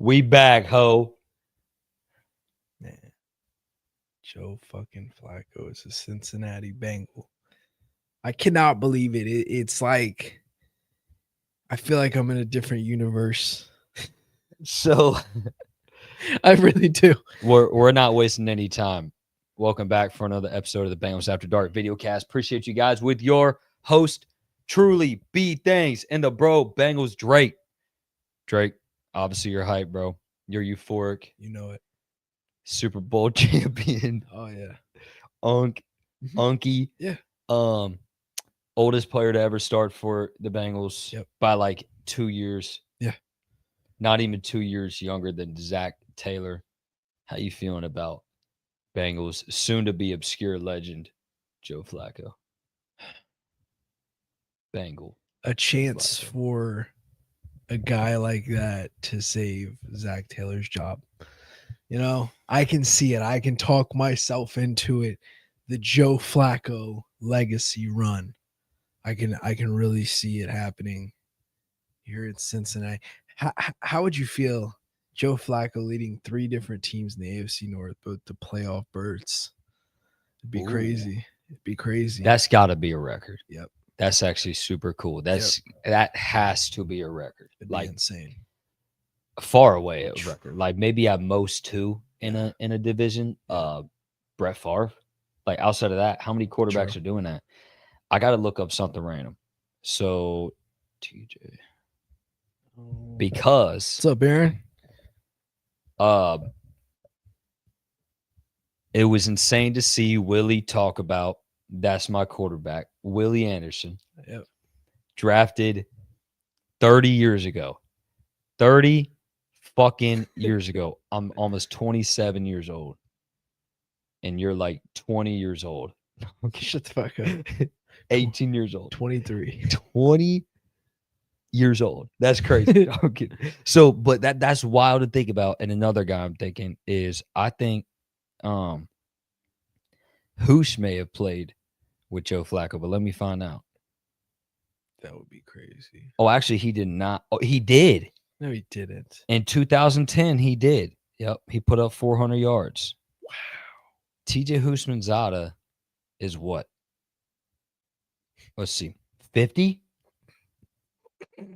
We backhoe. Man, Joe fucking Flacco is a Cincinnati Bengal. I cannot believe it. It's like I feel like I'm in a different universe. So I really do. we're not wasting any time. Welcome back for another episode of the Bengals After Dark videocast. Appreciate you guys with your host, truly B Things, and the bro Bengals Drake. Drake, obviously you're hype, bro. You're euphoric. You know it. Super Bowl champion. Oh yeah. Unky. Yeah. Oldest player to ever start for the Bengals by like 2 years. Yeah. Not even 2 years younger than Zach Taylor. How you feeling about Bengals soon to be obscure legend Joe Flacco? Bengal. A chance for a guy like that to save Zach Taylor's job. You know, I can see it. I can talk myself into it. The Joe Flacco legacy run. I can really see it happening here in Cincinnati. How would you feel, Joe Flacco leading 3 different teams in the AFC North, both the playoff berths? It'd be crazy. It'd be crazy. That's got to be a record. Yep. That's actually super cool. That has to be a record. It'd be insane. Far away a record. Like maybe at most 2 in a division. Brett Favre. Like outside of that, how many quarterbacks are doing that? I got to look up something random. So, TJ. Because what's up, Aaron? It was insane to see Willie talk about that's my quarterback, Willie Anderson. Yep. Drafted 30 years ago. 30 fucking years ago. I'm almost 27 years old. And you're like 20 years old. Shut the fuck up. 18 years old. 23. 20 years old. That's crazy. Okay. So, but that's wild to think about. And another guy I'm thinking is I think Hoosh may have played with Joe Flacco, but let me find out. That would be crazy. Oh, actually, he did not. Oh, he did. No, he didn't. In 2010, he did. Yep. He put up 400 yards. Wow. TJ Houshmandzadeh is what? Let's see. 50?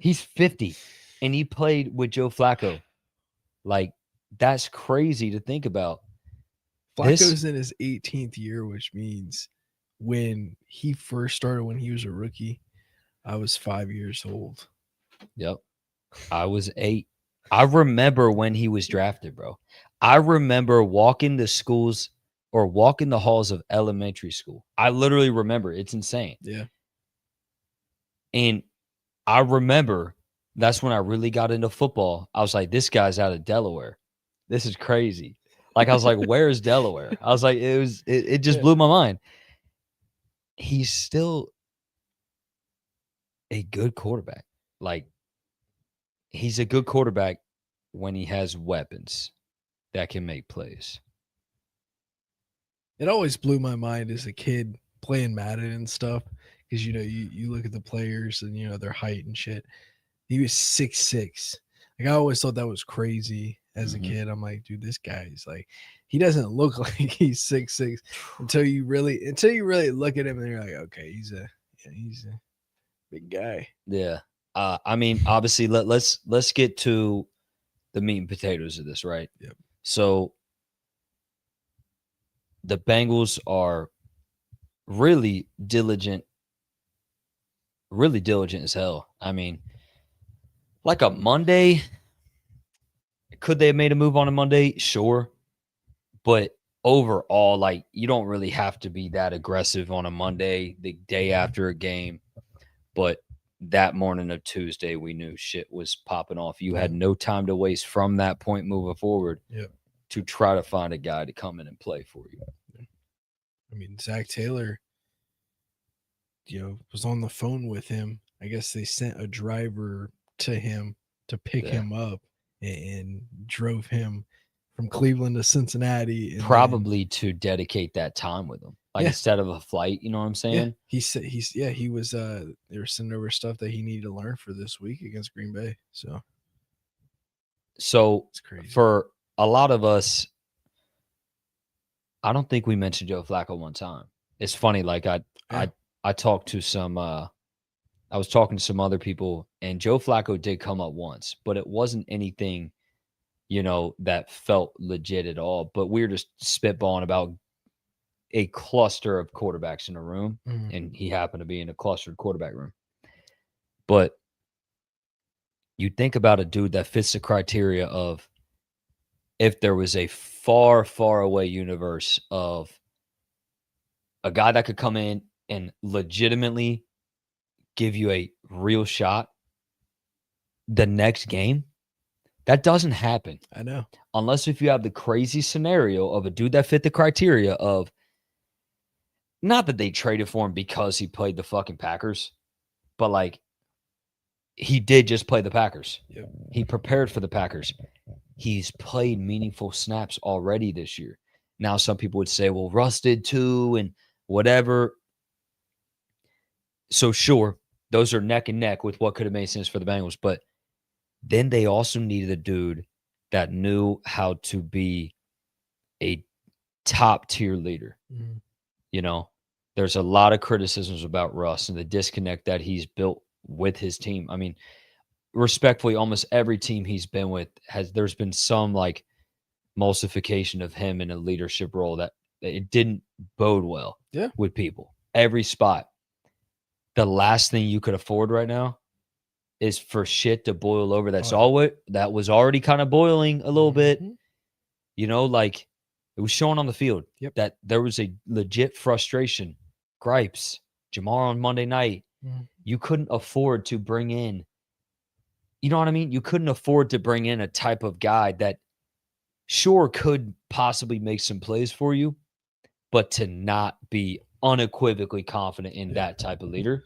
He's 50. And he played with Joe Flacco. Like, that's crazy to think about. Flacco's in his 18th year, which means when he first started, when he was a rookie, I was 5 years old. Yep. I was 8. I remember when he was drafted, bro. I remember walking the schools or walking the halls of elementary school. I literally remember. It's insane. Yeah. And I remember that's when I really got into football. I was like, this guy's out of Delaware. This is crazy. Like, I was like, where's Delaware? I was like, it just blew my mind. He's still a good quarterback. Like, he's a good quarterback when he has weapons that can make plays. It always blew my mind as a kid playing Madden and stuff because, you know, you look at the players and, you know, their height and shit. He was 6'6". Like, I always thought that was crazy as a kid. I'm like, dude, this guy's like, he doesn't look like he's 6'6" until you really look at him and you're like, okay, he's a big guy. Yeah. I mean, obviously, let's get to the meat and potatoes of this, right? Yep. So the Bengals are really diligent as hell. I mean, like a Monday, could they have made a move on a Monday? Sure. But overall, like, you don't really have to be that aggressive on a Monday, the day after a game. But that morning of Tuesday, we knew shit was popping off. You had no time to waste from that point moving forward to try to find a guy to come in and play for you. I mean, Zach Taylor, you know, was on the phone with him. I guess they sent a driver to him to pick him up and drove him from Cleveland to Cincinnati. And probably to dedicate that time with him. Like, instead of a flight, you know what I'm saying? Yeah. He said he was they were sending over stuff that he needed to learn for this week against Green Bay. So So It's crazy. for a lot of us, I don't think we mentioned Joe Flacco one time. It's funny, like Yeah. I talked to some I was talking to some other people, and Joe Flacco did come up once, but it wasn't anything, that felt legit at all. But we were just spitballing about a cluster of quarterbacks in a room, Mhm. and he happened to be in a clustered quarterback room. But you think about a dude that fits the criteria of if there was a far, far away universe of a guy that could come in and legitimately give you a real shot the next game, that doesn't happen I know. unless if you have the crazy scenario of a dude that fit the criteria of not that they traded for him because he played the fucking Packers, but like he did just play the Packers. Yep. He prepared for the Packers. He's played meaningful snaps already this year. Now, some people would say, well, Russ did too, and whatever. So, sure, those are neck and neck with what could have made sense for the Bengals. But then they also needed a dude that knew how to be a top tier leader. Mhm. You know, there's a lot of criticisms about Russ and the disconnect that he's built with his team. I mean, respectfully, almost every team he's been with there's been some like emulsification of him in a leadership role that it didn't bode well Yeah. with people. Every spot. The last thing you could afford right now is for shit to boil over. That's Oh, yeah. all that was already kind of boiling a little bit. Mhm. Like it was showing on the field Yep. that there was a legit frustration, gripes. Jamar on Monday night, Mhm. you couldn't afford to bring in, you know what I mean? You couldn't afford to bring in a type of guy that sure could possibly make some plays for you, but to not be unequivocally confident in Yeah. that type of leader.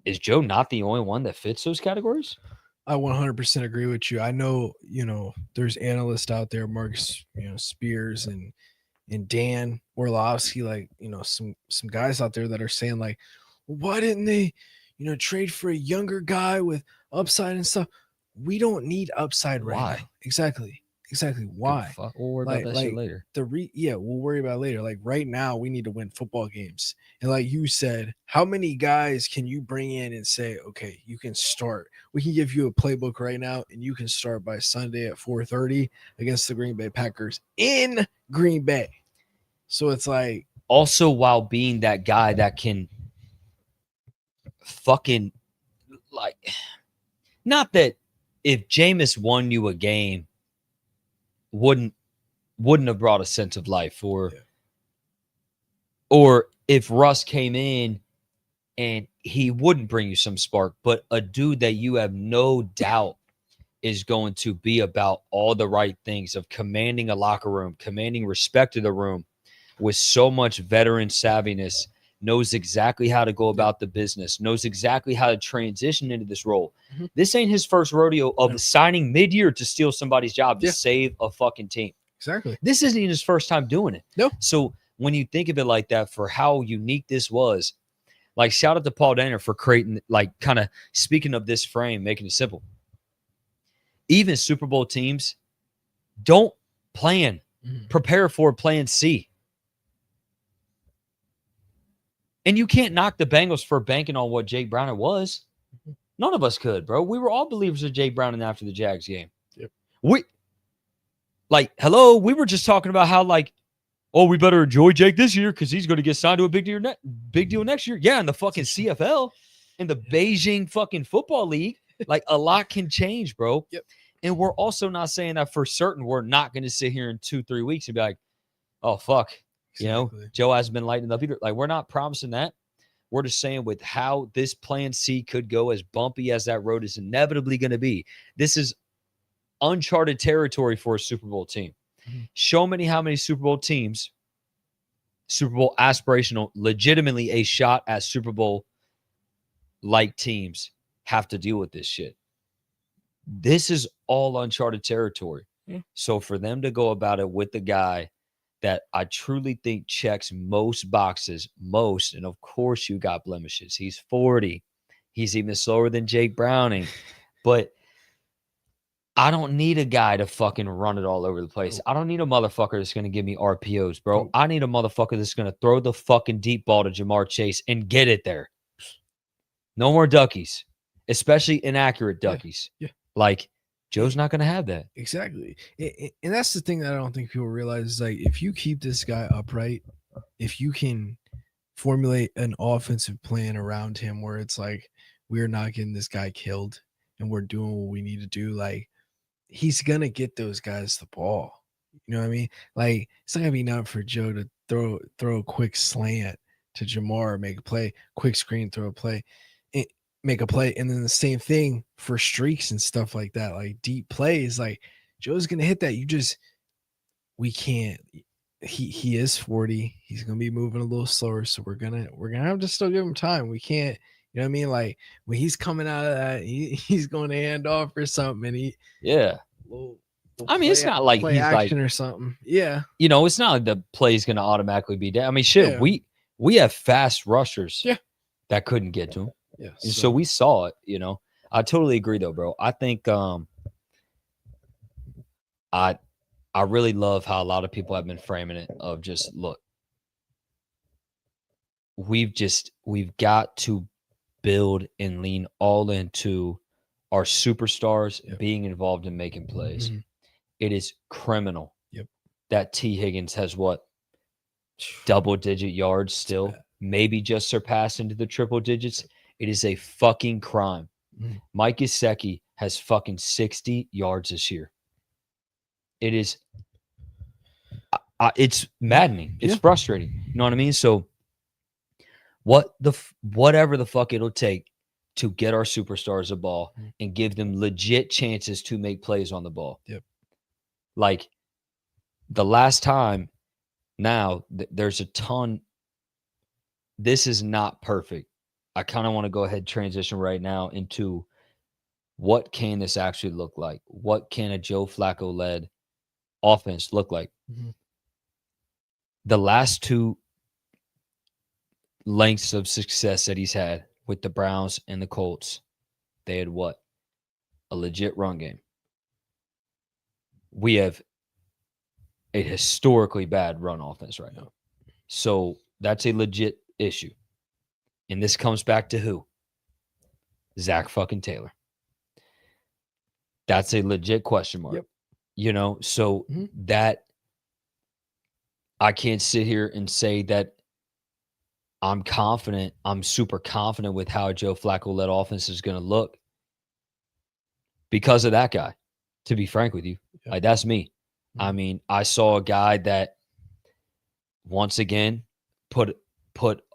Is Joe not the only one that fits those categories? I 100% agree with you. I know, there's analysts out there, Marcus, Spears and Dan Orlovsky, like, some guys out there that are saying like, why didn't they, trade for a younger guy with upside and stuff? We don't need upside right Why? now. Exactly. Why? Fuck. We'll worry about Like that shit later. yeah, we'll worry about it later. Like right now, we need to win football games. And like you said, how many guys can you bring in and say, okay, you can start? We can give you a playbook right now, and you can start by Sunday at 4:30 against the Green Bay Packers in Green Bay. So it's like, Also, while being that guy that can fucking like, not that if Jameis won you a game, wouldn't have brought a sense of life, Yeah. or if Russ came in and he wouldn't bring you some spark, but a dude that you have no doubt is going to be about all the right things of commanding a locker room, commanding respect to the room with so much veteran savviness, knows exactly how to go about the business, knows exactly how to transition into this role. Mhm. This ain't his first rodeo of No. signing mid-year to steal somebody's job to Yeah. save a fucking team. Exactly. This isn't even his first time doing it. No. So when you think of it like that, for how unique this was, like shout out to Paul Danner for creating, like kind of speaking of this frame, making it simple. Even Super Bowl teams don't plan, prepare for plan C. And you can't knock the Bengals for banking on what Jake Browning was. None of us could, bro. We were all believers of Jake Browning after the Jags game. Yep. Hello, we were just talking about how, like, oh, we better enjoy Jake this year because he's going to get signed to a big deal next year. Yeah, in the fucking CFL, in the Beijing fucking football league, like a lot can change, bro. Yep. And we're also not saying that for certain we're not going to sit here in 2-3 weeks and be like, oh, fuck. Exactly. Joe hasn't been lighting up either. Like, we're not promising that. We're just saying with how this plan C could go, as bumpy as that road is inevitably going to be, this is uncharted territory for a Super Bowl team. Mm-hmm. Show me how many Super Bowl teams, Super Bowl aspirational, legitimately a shot at Super Bowl like teams have to deal with this shit. This is all uncharted territory. Yeah. So for them to go about it with the guy that I truly think checks most boxes, and of course you got blemishes. He's 40. He's even slower than Jake Browning. But I don't need a guy to fucking run it all over the place. Nope. I don't need a motherfucker that's gonna give me RPOs, bro. Nope. I need a motherfucker that's gonna throw the fucking deep ball to Jamar Chase and get it there. No more duckies, especially inaccurate Yeah. duckies. Yeah. Like, Joe's It- not gonna have that. exactly. And that's the thing that I don't think people realize is like if you keep this guy upright, if you can formulate an offensive plan around him where it's like we're not getting this guy killed and we're doing what we need to do, like he's gonna get those guys the ball. You know what I mean? Like it's not gonna be enough for Joe to throw a quick slant to Jamar, make a play, quick screen, throw a play, it, make a play, and then the same thing for streaks and stuff like that, like deep plays. Like Joe's gonna hit that. You just we can't. He is 40. He's gonna be moving a little slower, so we're gonna have to still give him time. We can't. You know what I mean? Like when he's coming out of that, he's going to hand off or something, and he Yeah. little I mean, it's not like play he's like, action or something. Yeah, it's not like the play's gonna automatically be down. I mean, shit, yeah, we have fast rushers yeah, that couldn't get to him. yeah. And so we saw it. I totally agree though, bro. I think I I really love how a lot of people have been framing it of just look, we've got to build and lean all into our superstars Yep. being involved in making plays. Mhm. It is criminal Yep. that T. Higgins has what double-digit yards still, bad. maybe just surpassed into the triple digits. It is a fucking crime. Mhm. Mike Gesicki has fucking 60 yards this year. It is it's maddening. It's Yeah. frustrating. You know what I mean? So whatever the fuck it'll take to get our superstars a ball Mhm. and give them legit chances to make plays on the ball. Yep. Like the last time now, there's a ton. This is not perfect. I kind of want to go ahead and transition right now into what can this actually look like? What can a Joe Flacco led offense look like? Mhm. The last two lengths of success that he's had with the Browns and the Colts, they had what? A legit run game. We have a historically bad run offense right now. So that's a legit issue. And this comes back to who? Zach fucking Taylor. That's a legit question mark. Yep. So Mhm. that I can't sit here and say that I'm confident, I'm super confident with how Joe Flacco led offense is going to look because of that guy, to be frank with you. Yep. Like, that's me. I Mhm. mean, I saw a guy that once again put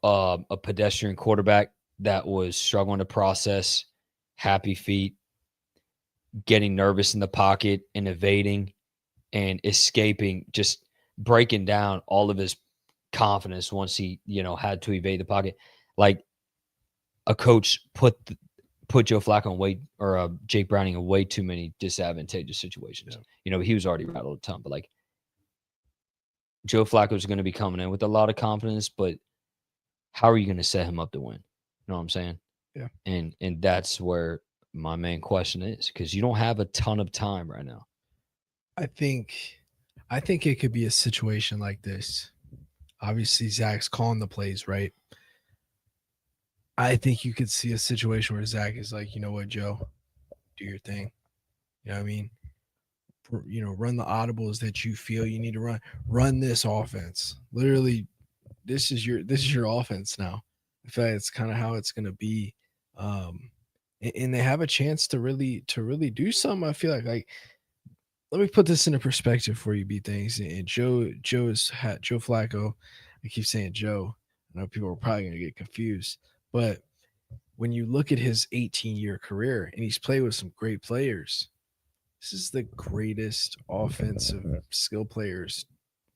a pedestrian quarterback that was struggling to process, happy feet, getting nervous in the pocket and evading and escaping, just breaking down all of his confidence once he, had to evade the pocket. Like a coach put Joe Flacco in way or Jake Browning in way too many disadvantageous situations. He was already rattled a ton, but like Joe Flacco is going to be coming in with a lot of confidence, but how are you going to set him up to win? You know what I'm saying? Yeah. And that's where my main question is, because you don't have a ton of time right now. I think it could be a situation like this. Obviously, Zach's calling the plays, right? I think you could see a situation where Zach is like, you know what, Joe, do your thing. You know what I mean? Run the audibles that you feel you need to run. Run this offense. Literally, this is your offense now. I feel like it's kind of how it's gonna be. And they have a chance to really do something. I feel like let me put this into perspective for you, B things. And Joe Flacco. I keep saying Joe. I know people are probably gonna get confused, but when you look at his 18-year career and he's played with some great players, this is the greatest offensive skill players,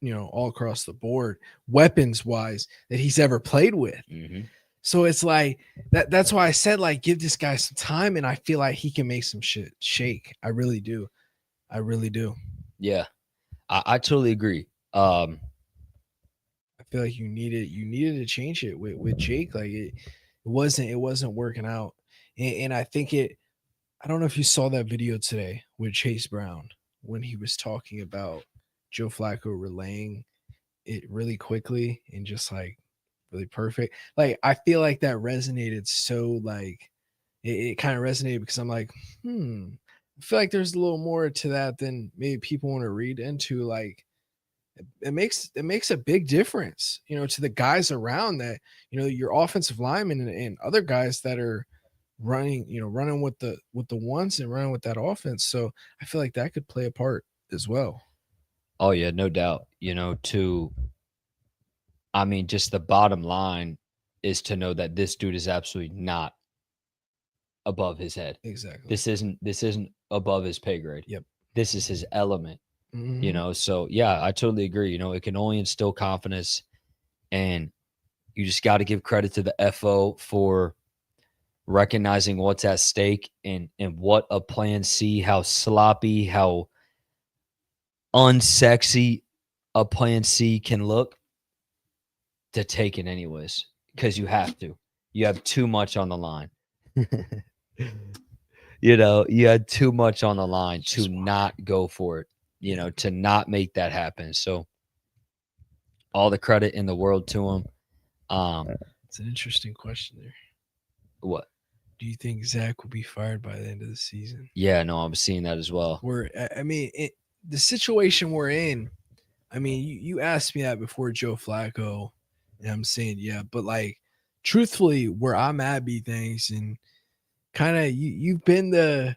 all across the board, weapons wise, that he's ever played with. Mm-hmm. So it's like that's why I said, like, give this guy some time, and I feel like he can make some shit shake. I really do. I really do. Yeah, I totally agree. I feel like you needed to change it with Jake. Like it wasn't working out. And I think I don't know if you saw that video today with Chase Brown when he was talking about Joe Flacco relaying it really quickly and just like really perfect. Like I feel like that resonated so like it kind of resonated because I'm like, I feel like there's a little more to that than maybe people want to read into. Like it makes a big difference, to the guys around that, your offensive linemen and other guys that are running with the ones and running with that offense. So I feel like that could play a part as well. Oh yeah, no doubt. I mean, just the bottom line is to know that this dude is absolutely not above his head. Exactly. This isn't above his pay grade. Yep. This is his element. Mhm. So yeah, I totally agree. It can only instill confidence, and you just got to give credit to the FO for recognizing what's at stake and what a plan C, how sloppy, how unsexy a plan C can look, to take it anyways, because you have to. You have too much on the line. You had too much on the line to not go for it, to not make that happen. So all the credit in the world to him. It's an interesting question there. What? Do you think Zach will be fired by the end of the season? Yeah, no, I'm seeing that as well. The situation we're in. I mean, you asked me that before Joe Flacco, and I'm saying yeah, but like, truthfully, where I'm at, be things, and kind of you've been the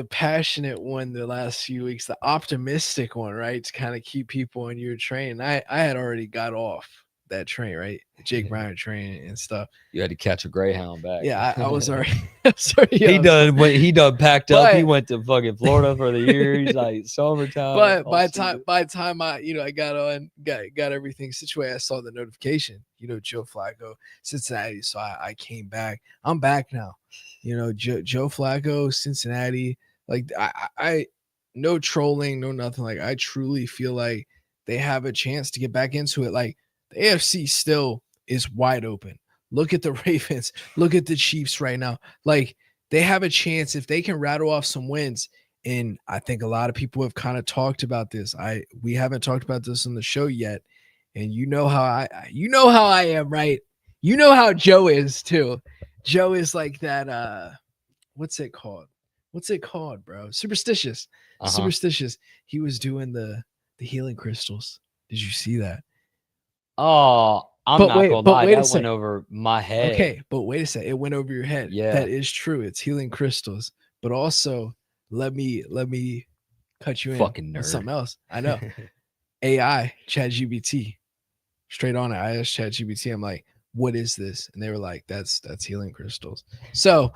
passionate one the last few weeks, the optimistic one, right? To kind of keep people on your train. I had already got off that train, right? Jake Brown train and stuff. You had to catch a Greyhound back. Yeah, I was already. Sorry, He done packed up. He But- went to fucking Florida for the year. He's like summertime. But by off-season. the time I got on, got everything situated, I saw the notification. Joe Flacco, Cincinnati. So I came back. I'm back now. Joe Flacco, Cincinnati. Like I no trolling, no nothing. Like I truly feel like they have a chance to get back into it. Like the AFC still is wide open. Look at the Ravens. Look at the Chiefs right now. Like they have a chance if they can rattle off some wins. And I think a lot of people have kind of talked about this. We haven't talked about this on the show yet. And you know how I am, right? You know how Joe is too. Joe is like that what's it called? Bro? Superstitious. Superstitious. He was doing the healing crystals. Did you see that? Oh, I'm But not wait- gonna but lie. wait a That sec. went over my head. Okay, but wait a sec. It went over your head. Yeah. That is true. It's healing crystals. But also, let me cut you Fucking in on nerd. something else. I know. AI, ChatGPT. Straight on it. I asked ChatGPT, I'm like, what is this? And they were like, that's healing crystals. So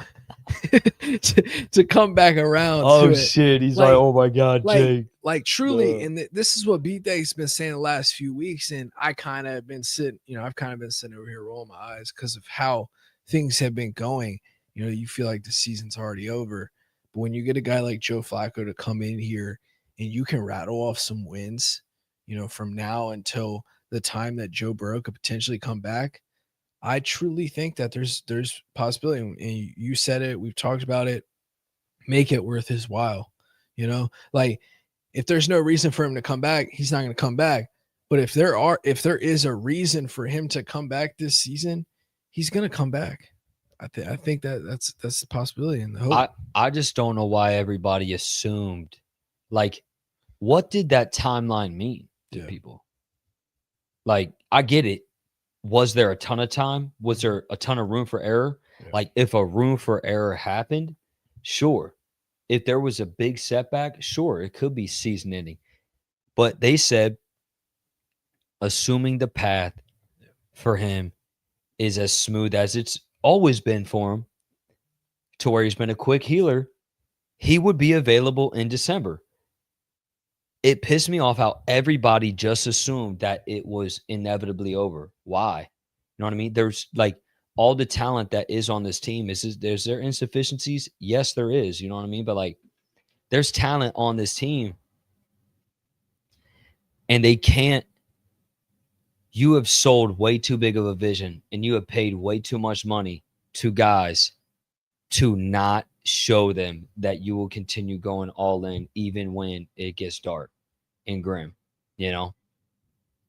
to come back around Oh to it, shit! He's like- like, oh my god, Jake. like truly, Duh. and this is what B-Day's been saying the last few weeks, and I kind of been sitting, I've kind of been sitting over here rolling my eyes because of how things have been going. You feel like the season's already over, but when you get a guy like Joe Flacco to come in here and you can rattle off some wins, from now until the time that Joe Burrow could potentially come back, I truly think that there's possibility. And you said it, we've talked about it. Make it worth his while. Like if there's no reason for him to come back, he's not going to come back. But if there is a reason for him to come back this season, he's going to come back. I think that's the possibility and the hope. I just don't know why everybody assumed. Like, what did that timeline mean to Yeah. people? Like, I get it. Was there a ton of time? Was there a ton of room for error? Yeah. Like, if a room for error happened, sure. If there was a big setback, sure, it could be season ending. But they said, assuming the path for him is as smooth as it's always been for him, to where he's been a quick healer, he would be available in December. It pissed me off how everybody just assumed that it was inevitably over. Why? You know what I mean? There's like all the talent that is on this team. Is there insufficiencies? Yes, there is. You know what I mean? But like, there's talent on this team, and they can't. You have sold way too big of a vision, and you have paid way too much money to guys to not show them that you will continue going all in even when it gets dark and grim, you know?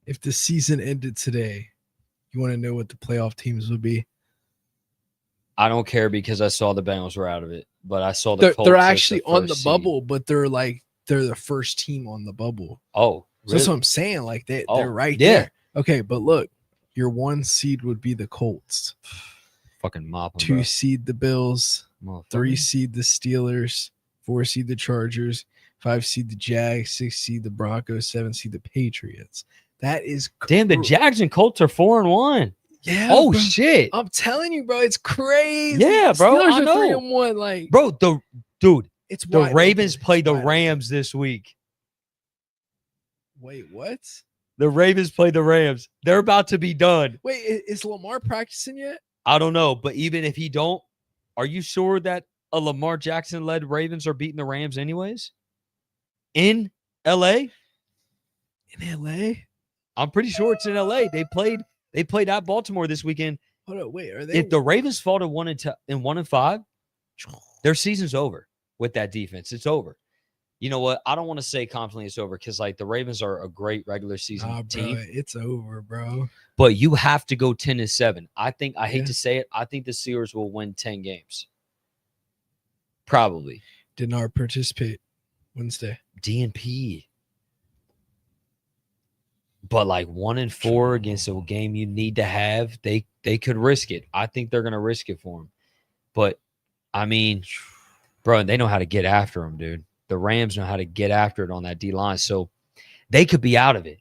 If the season ended today, you want to know what the playoff teams would be? I don't care because I saw the Bengals were out of it, but I saw the They're Colts as actually the on the first seed. bubble, but they're the first team on the bubble. Oh, So really? that's what I'm saying. Like they're right yeah. there. Okay, but look, your 1 seed would be the Colts. Fucking mop 'em, 2 bro. seed the Bills. 3 Motherfucker. seed the Steelers. 4 seed the Chargers. 5 seed the Jags. 6 seed the Broncos. 7 seed the Patriots. That is Damn, the Jags and Colts are 4-1. Yeah. Oh bro. shit. I'm telling you, bro, it's crazy. Yeah, bro. Steelers I are know. 3-1. Like, bro, the Ravens open. play the Rams this week. Wait, what? The Ravens play the Rams. They're about to be done. Wait, is Lamar practicing yet? I don't know, but even if he don't, are you sure that a Lamar Jackson-led Ravens are beating the Rams anyways? In LA? In LA? I'm pretty sure it's in LA. They played at Baltimore this weekend. Hold on, wait, are they? If the Ravens fall to 1-5, their season's over with that defense. It's over. You know what? I don't want to say confidently it's over because like the Ravens are a great regular season team. It's over, bro. But you have to go 10-7. I hate to say it. I think the Steelers will win 10 games. Probably. Did not participate Wednesday. DNP. But like 1-4 against a game you need to have, they could risk it. I think they're gonna risk it for them. But I mean, bro, they know how to get after them, dude. The Rams know how to get after it on that D line, so they could be out of it.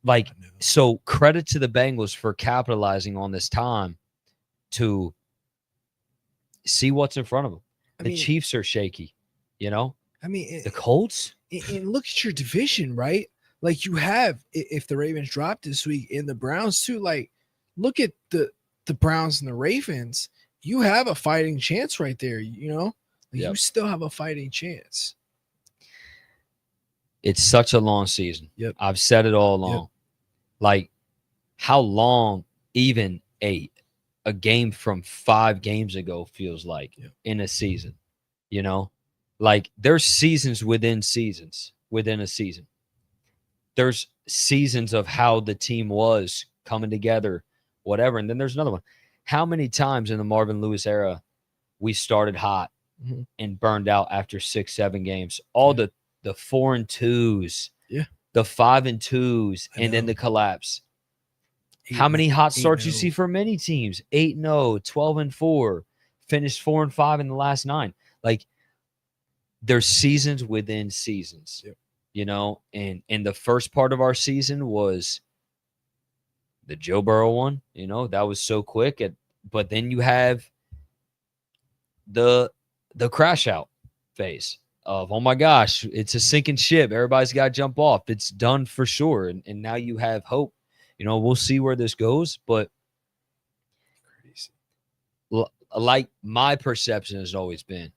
Like, so credit to the Bengals for capitalizing on this time to see what's in front of them. The Chiefs are shaky, you know. I mean, the Colts. And look at your division, right? Like you have, if the Ravens drop this week, and the Browns too. Like, look at the Browns and the Ravens. You have a fighting chance right there. You know, you still have a fighting chance. It's such a long season. Yep. I've said it all along. Yep. Like, how long even a game from 5 games ago feels like in a season, you know? Like, there's seasons within seasons within a season. There's seasons of how the team was coming together, whatever. And then there's another one. How many times in the Marvin Lewis era we started hot and burned out after 6-7 games? All the 4-2s, the 5-2s, and then the collapse. How many hot starts you see for many teams? 8-0, 12-4, finished 4-5 in the last 9. Like, there's seasons within seasons, you know. And the first part of our season was the Joe Burrow one, you know, that was so quick. But then you have the crash out phase of, oh my gosh, it's a sinking ship. Everybody's got to jump off. It's done for sure. And now you have hope. You know, we'll see where this goes. But like my perception has always been,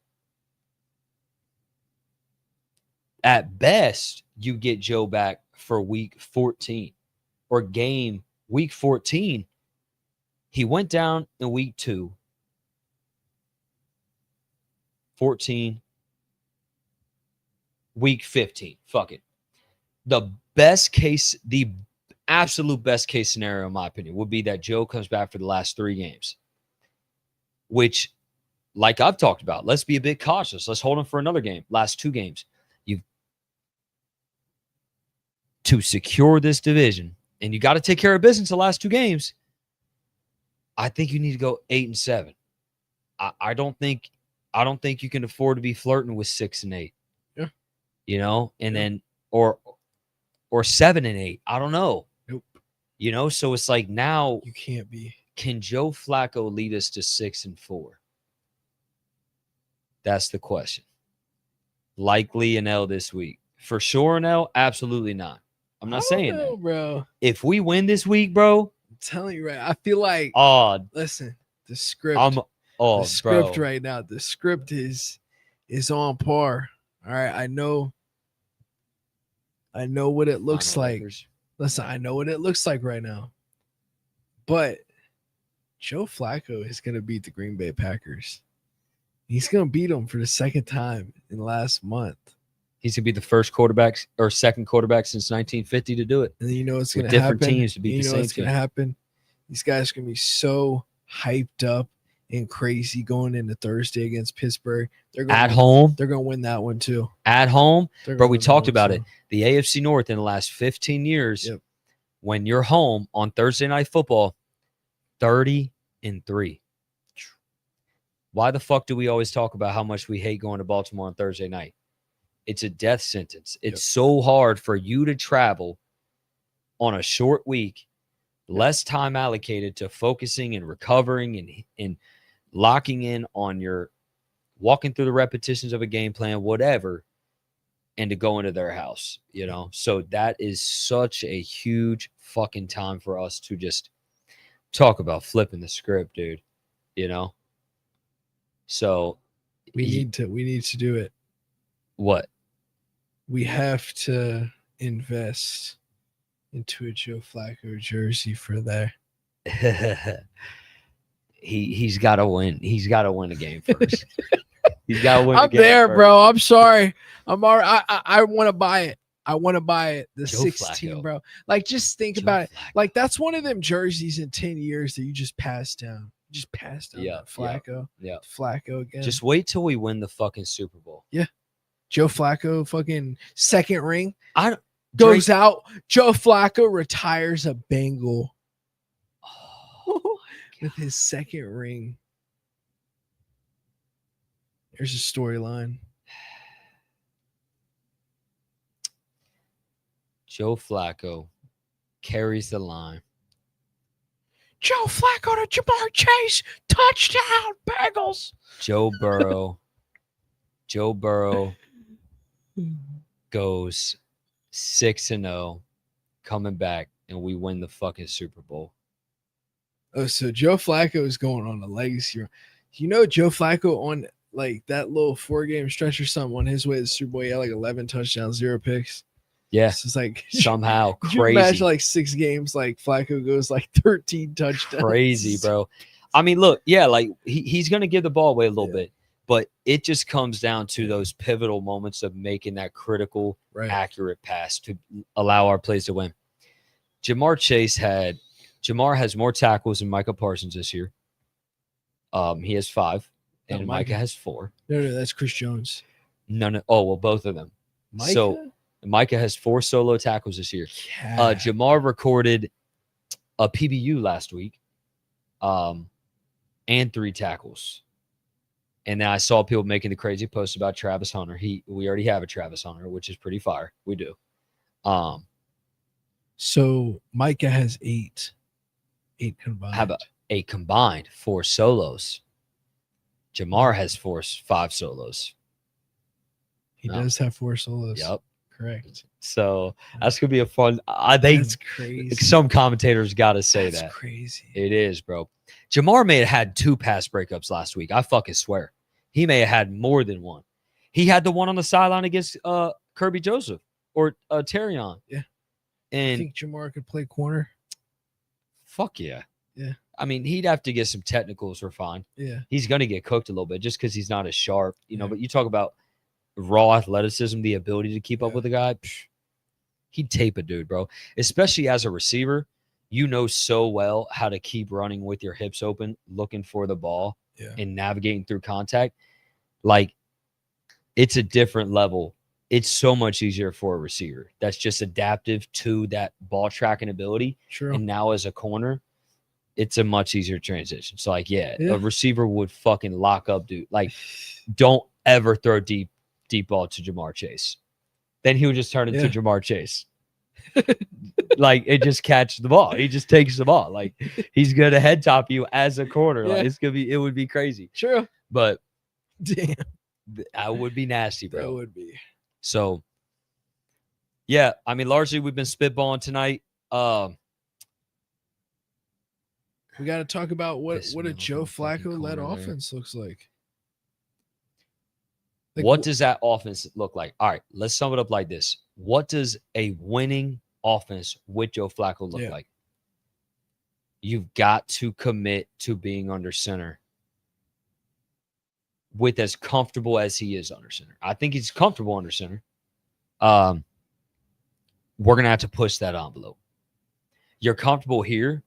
at best, you get Joe back for week 14 or game week 14. He went down in week 2. 14. Week 15. Fuck it. The absolute best case scenario, in my opinion, would be that Joe comes back for the last 3 games. Which, like I've talked about, let's be a bit cautious. Let's hold him for another game. Last 2 games. To secure this division, and you got to take care of business the last 2 games, I think you need to go 8-7. I don't think you can afford to be flirting with 6-8. Yeah. You know, and then or 7-8. I don't know. Nope. You know, so it's like now you can't be. Can Joe Flacco lead us to 6-4? That's the question. Likely an L this week. For sure an L? Absolutely not. I'm not saying that, bro. If we win this week, bro, I'm telling you, right? I feel like, listen, the script. The script right now. The script is on par. All right, I know what it looks like. Listen, I know what it looks like right now. But Joe Flacco is gonna beat the Green Bay Packers. He's gonna beat him for the second time in the last month. He's gonna be the first quarterback or second quarterback since 1950 to do it. And then you know what's With gonna different happen. teams to beat you the know same what's gonna team. happen. These guys are gonna be so hyped up and crazy going into Thursday against Pittsburgh. They're gonna At home, They're gonna win that one too. at home, They're bro. gonna We win that talked one, about too. it. The AFC North in the last 15 years, Yep. when you're home on Thursday Night Football, 30-3. Why the fuck do we always talk about how much we hate going to Baltimore on Thursday night? It's a death sentence. It's so hard for you to travel on a short week, less time allocated to focusing and recovering and locking in on your walking through the repetitions of a game plan, whatever, and to go into their house, you know? So that is such a huge fucking time for us to just talk about flipping the script, dude, you know? So we need to do it. What? We have to invest into a Joe Flacco jersey for there. He's got to win. He's got to win a game first. He's got to win. I'm there, bro. I'm sorry. I'm all right. I want to buy it. I want to buy it. The Joe 16, Flacco. bro. Like, just think Joe about it. Flacco. Like, that's one of them jerseys in 10 years that you just pass down. You just pass down that Flacco. Yeah. Flacco again. Just wait till we win the fucking Super Bowl. Yeah. Joe Flacco, fucking second ring. Goes out. Joe Flacco retires a Bengal with his second ring. There's a storyline. Joe Flacco carries the line. Joe Flacco to Jamar Chase. Touchdown, Bengals. Joe Burrow goes 6-0, coming back, and we win the fucking Super Bowl. Oh, so Joe Flacco is going on a legacy run. You know, Joe Flacco on like that little 4-game stretch or something on his way to the Super Bowl, he had like 11 touchdowns, 0 picks. Yeah, it's like somehow could crazy. You imagine like 6 games, like Flacco goes like 13 touchdowns. Crazy, bro. I mean, look, yeah, like he's gonna give the ball away a little bit, but it just comes down to those pivotal moments of making that critical, accurate pass to allow our plays to win. Jamar has more tackles than Micah Parsons this year. He has 5, and Micah has 4. No, that's Chris Jones. No. Oh, well, both of them. Micah? So Micah has 4 solo tackles this year. Jamar recorded a PBU last week, and 3 tackles. And then I saw people making the crazy post about Travis Hunter. We already have a Travis Hunter, which is pretty fire. We do. So Micah has 8 combined. Have a combined 4 solos. Jamar has 5 solos. He does have 4 solos. Yep. Correct. So that's gonna be a fun. That's crazy. Some commentators got to say that's that. Crazy. It is, bro. Jamar may have had 2 pass breakups last week. I fucking swear. He may have had more than one. He had the one on the sideline against Kirby Joseph or Terrion. Yeah. And I think Jamar could play corner. Fuck yeah. Yeah. I mean, he'd have to get some technicals for fine. Yeah. He's gonna get cooked a little bit just because he's not as sharp, you know. But you talk about raw athleticism, the ability to keep up with a guy, he'd tape a dude, bro. Especially as a receiver, you know so well how to keep running with your hips open, looking for the ball and navigating through contact. Like, it's a different level. It's so much easier for a receiver that's just adaptive to that ball tracking ability. True. And now as a corner, it's a much easier transition. So, like, a receiver would fucking lock up, dude. Like, don't ever throw deep ball to Jamar Chase. Then he would just turn into Jamar Chase. Like, it just catches the ball. He just takes the ball. Like, he's gonna head top you as a corner. Like, it would be crazy. True. But damn, I would be nasty, bro. That would be. So yeah, I mean, largely we've been spitballing tonight. We got to talk about what a Joe Flacco led offense looks like. What does that offense look like? All right, let's sum it up like this. What does a winning offense with Joe Flacco look like? You've got to commit to being under center. with as comfortable as he is under center. I think he's comfortable under center. We're going to have to push that envelope. You're comfortable here.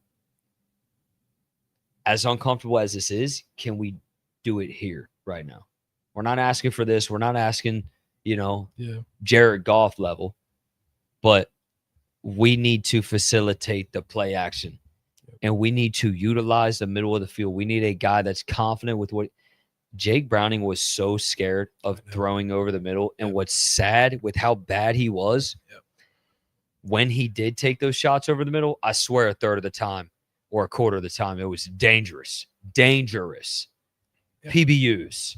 As uncomfortable as this is, can we do it here right now? We're not asking for this. We're not asking, Jared Goff level, but we need to facilitate the play action, and we need to utilize the middle of the field. We need a guy that's confident with what Jake Browning was so scared of throwing over the middle. And what's sad with how bad he was when he did take those shots over the middle, I swear a third of the time or a quarter of the time, it was dangerous. PBUs.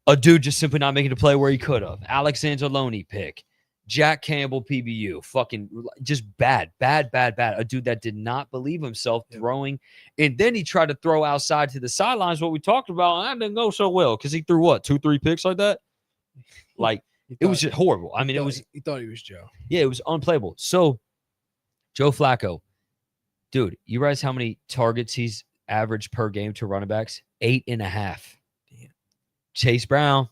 A dude just simply not making a play where he could have. Alex Anzalone pick. Jack Campbell PBU. Fucking just bad. A dude that did not believe himself throwing. And then he tried to throw outside to the sidelines, what we talked about, and that didn't go so well because he threw what, 2-3 picks like that? Like, it was just horrible. I mean, he thought he was Joe. Yeah, it was unplayable. So, Joe Flacco, dude, you realize how many targets he's averaged per game to running backs? 8.5. Damn. Chase Brown,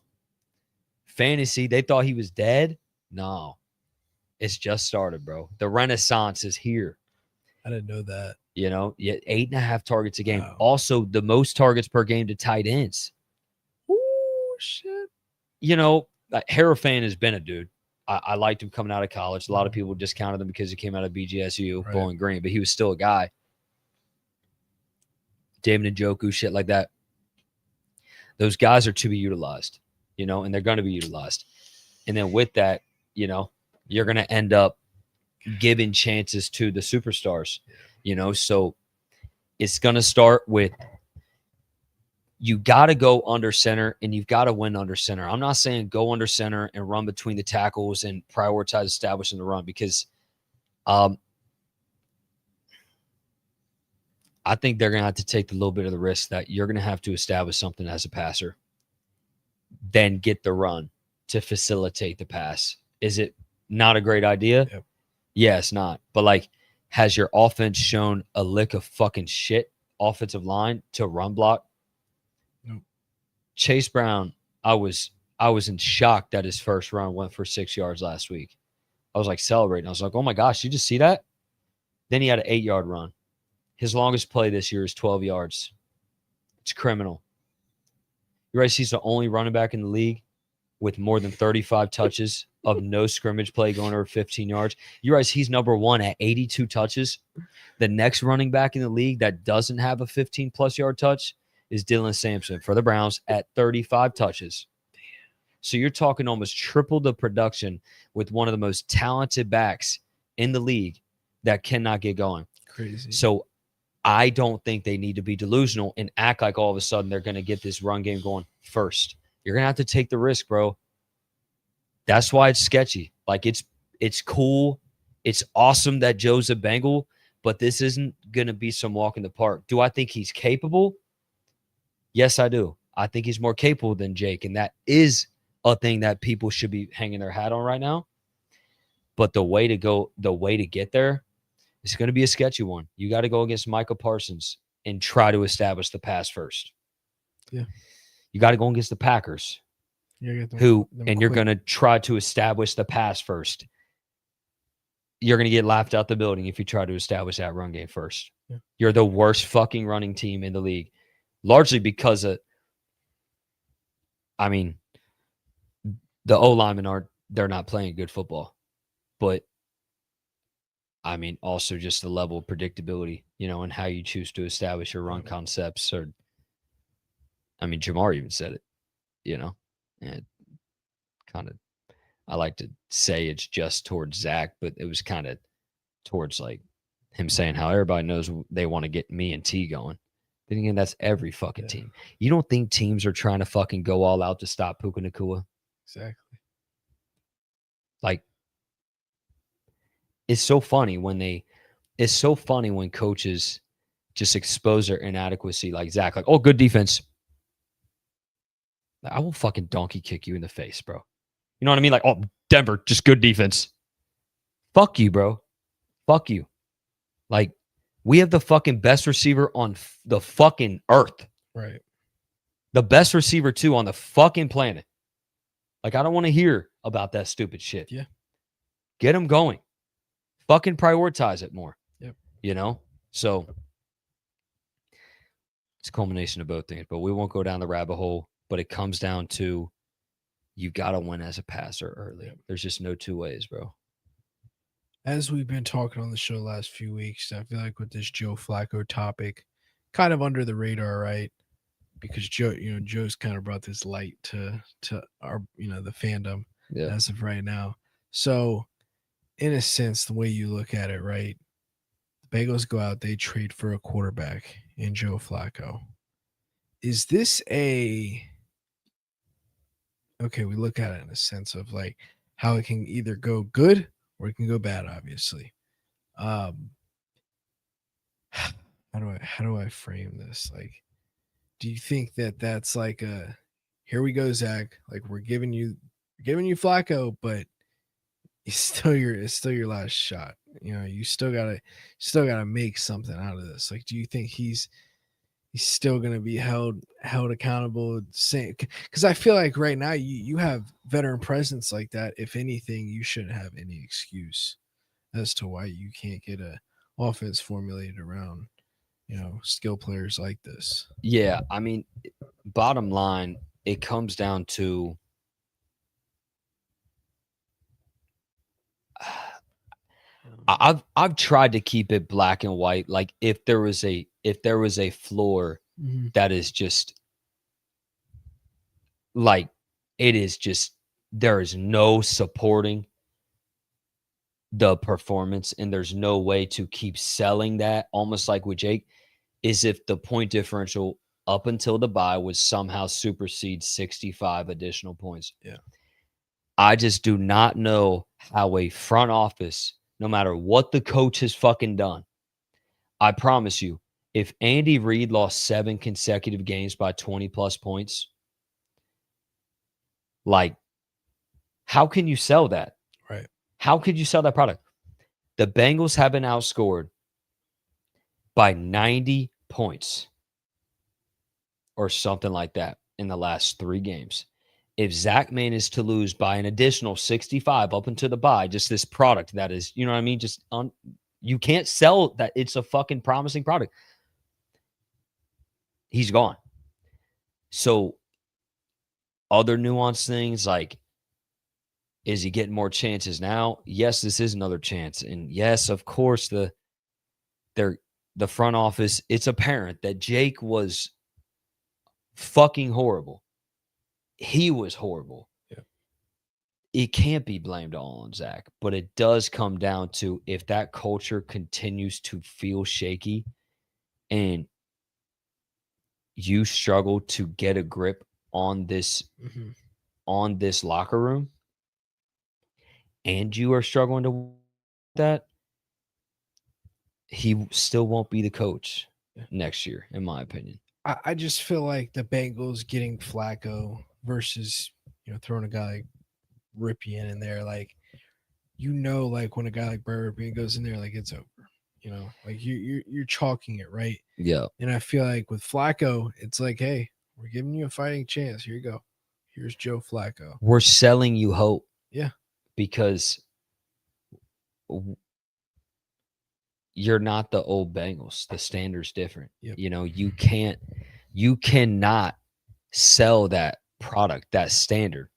fantasy, they thought he was dead. No, it's just started, bro. The renaissance is here. I didn't know that. 8.5 targets a game. Wow. Also, the most targets per game to tight ends. Oh, shit. Harrafan has been a dude. I liked him coming out of college. A lot of people discounted him because he came out of BGSU, Bowling Green, but he was still a guy. David Njoku, shit like that. Those guys are to be utilized, and they're going to be utilized. And then with that, you're going to end up giving chances to the superstars, so it's going to start with you got to go under center and you've got to win under center. I'm not saying go under center and run between the tackles and prioritize establishing the run because I think they're going to have to take the little bit of the risk that you're going to have to establish something as a passer, then get the run to facilitate the pass. Is it not a great idea? Yep. Yeah, it's not. But has your offense shown a lick of fucking shit offensive line to run block? Nope. Chase Brown, I was in shock that his first run went for 6 yards last week. I was celebrating. I was like, oh my gosh, you just see that? Then he had an 8-yard run. His longest play this year is 12 yards. It's criminal. You realize he's the only running back in the league with more than 35 touches of no scrimmage play going over 15 yards. You realize he's number one at 82 touches. The next running back in the league that doesn't have a 15-plus yard touch is Dylan Sampson for the Browns at 35 touches. So you're talking almost triple the production with one of the most talented backs in the league that cannot get going. Crazy. So I don't think they need to be delusional and act like all of a sudden they're going to get this run game going first. You're going to have to take the risk, bro. That's why it's sketchy. It's cool. It's awesome that Joe's a Bengal, but this isn't going to be some walk in the park. Do I think he's capable? Yes, I do. I think he's more capable than Jake, and that is a thing that people should be hanging their hat on right now. But the way to get there, it's going to be a sketchy one. You got to go against Micah Parsons and try to establish the pass first. Yeah. You got to go against the Packers, you're going to try to establish the pass first. You're going to get laughed out the building if you try to establish that run game first. Yeah. You're the worst fucking running team in the league, largely because of, the O-linemen they're not playing good football, but also just the level of predictability, and how you choose to establish your run concepts. Or, Jamar even said it, and kind of, I like to say it's just towards Zach, but it was kind of towards him saying how everybody knows they want to get me and T going. Then again, that's every fucking team. You don't think teams are trying to fucking go all out to stop Puka Nacua? Exactly. It's so funny when coaches just expose their inadequacy like Zach, oh, good defense. I will fucking donkey kick you in the face, bro. You know what I mean? Oh, Denver, just good defense. Fuck you, bro. Fuck you. We have the fucking best receiver on the fucking earth. Right. The best receiver, too, on the fucking planet. Like, I don't want to hear about that stupid shit. Yeah. Get him going. Fucking prioritize it more. Yep. You know? So, it's a culmination of both things. But we won't go down the rabbit hole. But it comes down to you got to win as a passer early. Yep. There's just no two ways, bro. As we've been talking on the show the last few weeks, I feel like with this Joe Flacco topic, kind of under the radar, right? Because Joe's kind of brought this light to our, the fandom Yeah. as of right now. So, in a sense, the way you look at it, right? The Bengals go out, they trade for a quarterback in Joe Flacco. Is this okay? We look at it in a sense of like how it can either go good or it can go bad, obviously. How do I frame this? Like, do you think that that's like a here we go, Zach? Like we're giving you Flacco, but it's still your last shot. You still gotta make something out of this. Like, do you think he's still gonna be held accountable? Same, because I feel like right now you have veteran presence like that. If anything, you shouldn't have any excuse as to why you can't get a offense formulated around skill players like this. Yeah. I mean, bottom line, it comes down to I've tried to keep it black and white. Like if there was a floor Mm-hmm. that is just like it is just there is no supporting the performance and there's no way to keep selling that, almost like with Jake, is if the point differential up until the bye would somehow supersede 65 additional points. Yeah. I just do not know how a front office, no matter what the coach has fucking done, I promise you, if Andy Reid lost 7 consecutive games by 20 plus points, like, how can you sell that? Right. How could you sell that product? The Bengals have been outscored by 90 points or something like that in the last 3 games. If Zach manages to lose by an additional 65 up into the bye, just this product that is, you know what I mean? You can't sell that it's a fucking promising product. He's gone. So other nuanced things like, is he getting more chances now? Yes, this is another chance. And yes, of course, the front office, it's apparent that Jake was fucking horrible. He was horrible. Yeah. It can't be blamed all on Zach, but it does come down to if that culture continues to feel shaky and you struggle to get a grip on this Mm-hmm. on this locker room and you are struggling to that, he still won't be the coach next year, in my opinion. I just feel like the Bengals getting Flacco versus throwing a guy like Ripien in there, like like when a guy like Brett Ripien goes in there, like it's over. Like you're chalking it, right? Yeah. And I feel like with Flacco, it's like, hey, we're giving you a fighting chance. Here you go. Here's Joe Flacco. We're selling you hope. Yeah. Because you're not the old Bengals. The standard's different. Yep. You cannot sell that product, that standard,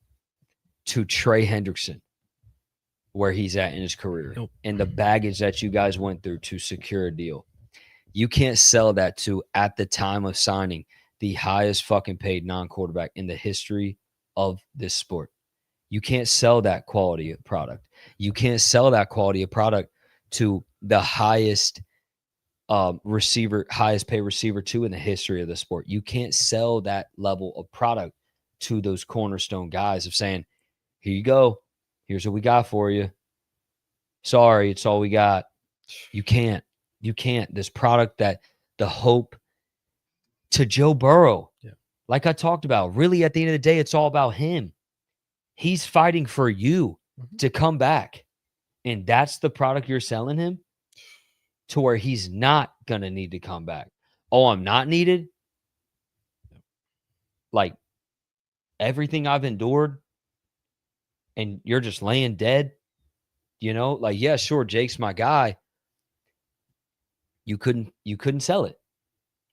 to Trey Hendrickson where he's at in his career. Nope. And the baggage that you guys went through to secure a deal. You can't sell that to, at the time of signing, the highest fucking paid non-quarterback in the history of this sport. You can't sell that quality of product. You can't sell that quality of product to the highest highest paid receiver too in the history of the sport. You can't sell that level of product to those cornerstone guys of saying, here you go. Here's what we got for you. Sorry, it's all we got. You can't. You can't. This product that the hope to Joe Burrow, like I talked about, really at the end of the day, it's all about him. He's fighting for you to come back. And that's the product you're selling him to where he's not going to need to come back. Oh, I'm not needed? like everything I've endured and you're just laying dead, like, yeah, sure, Jake's my guy. You couldn't sell it.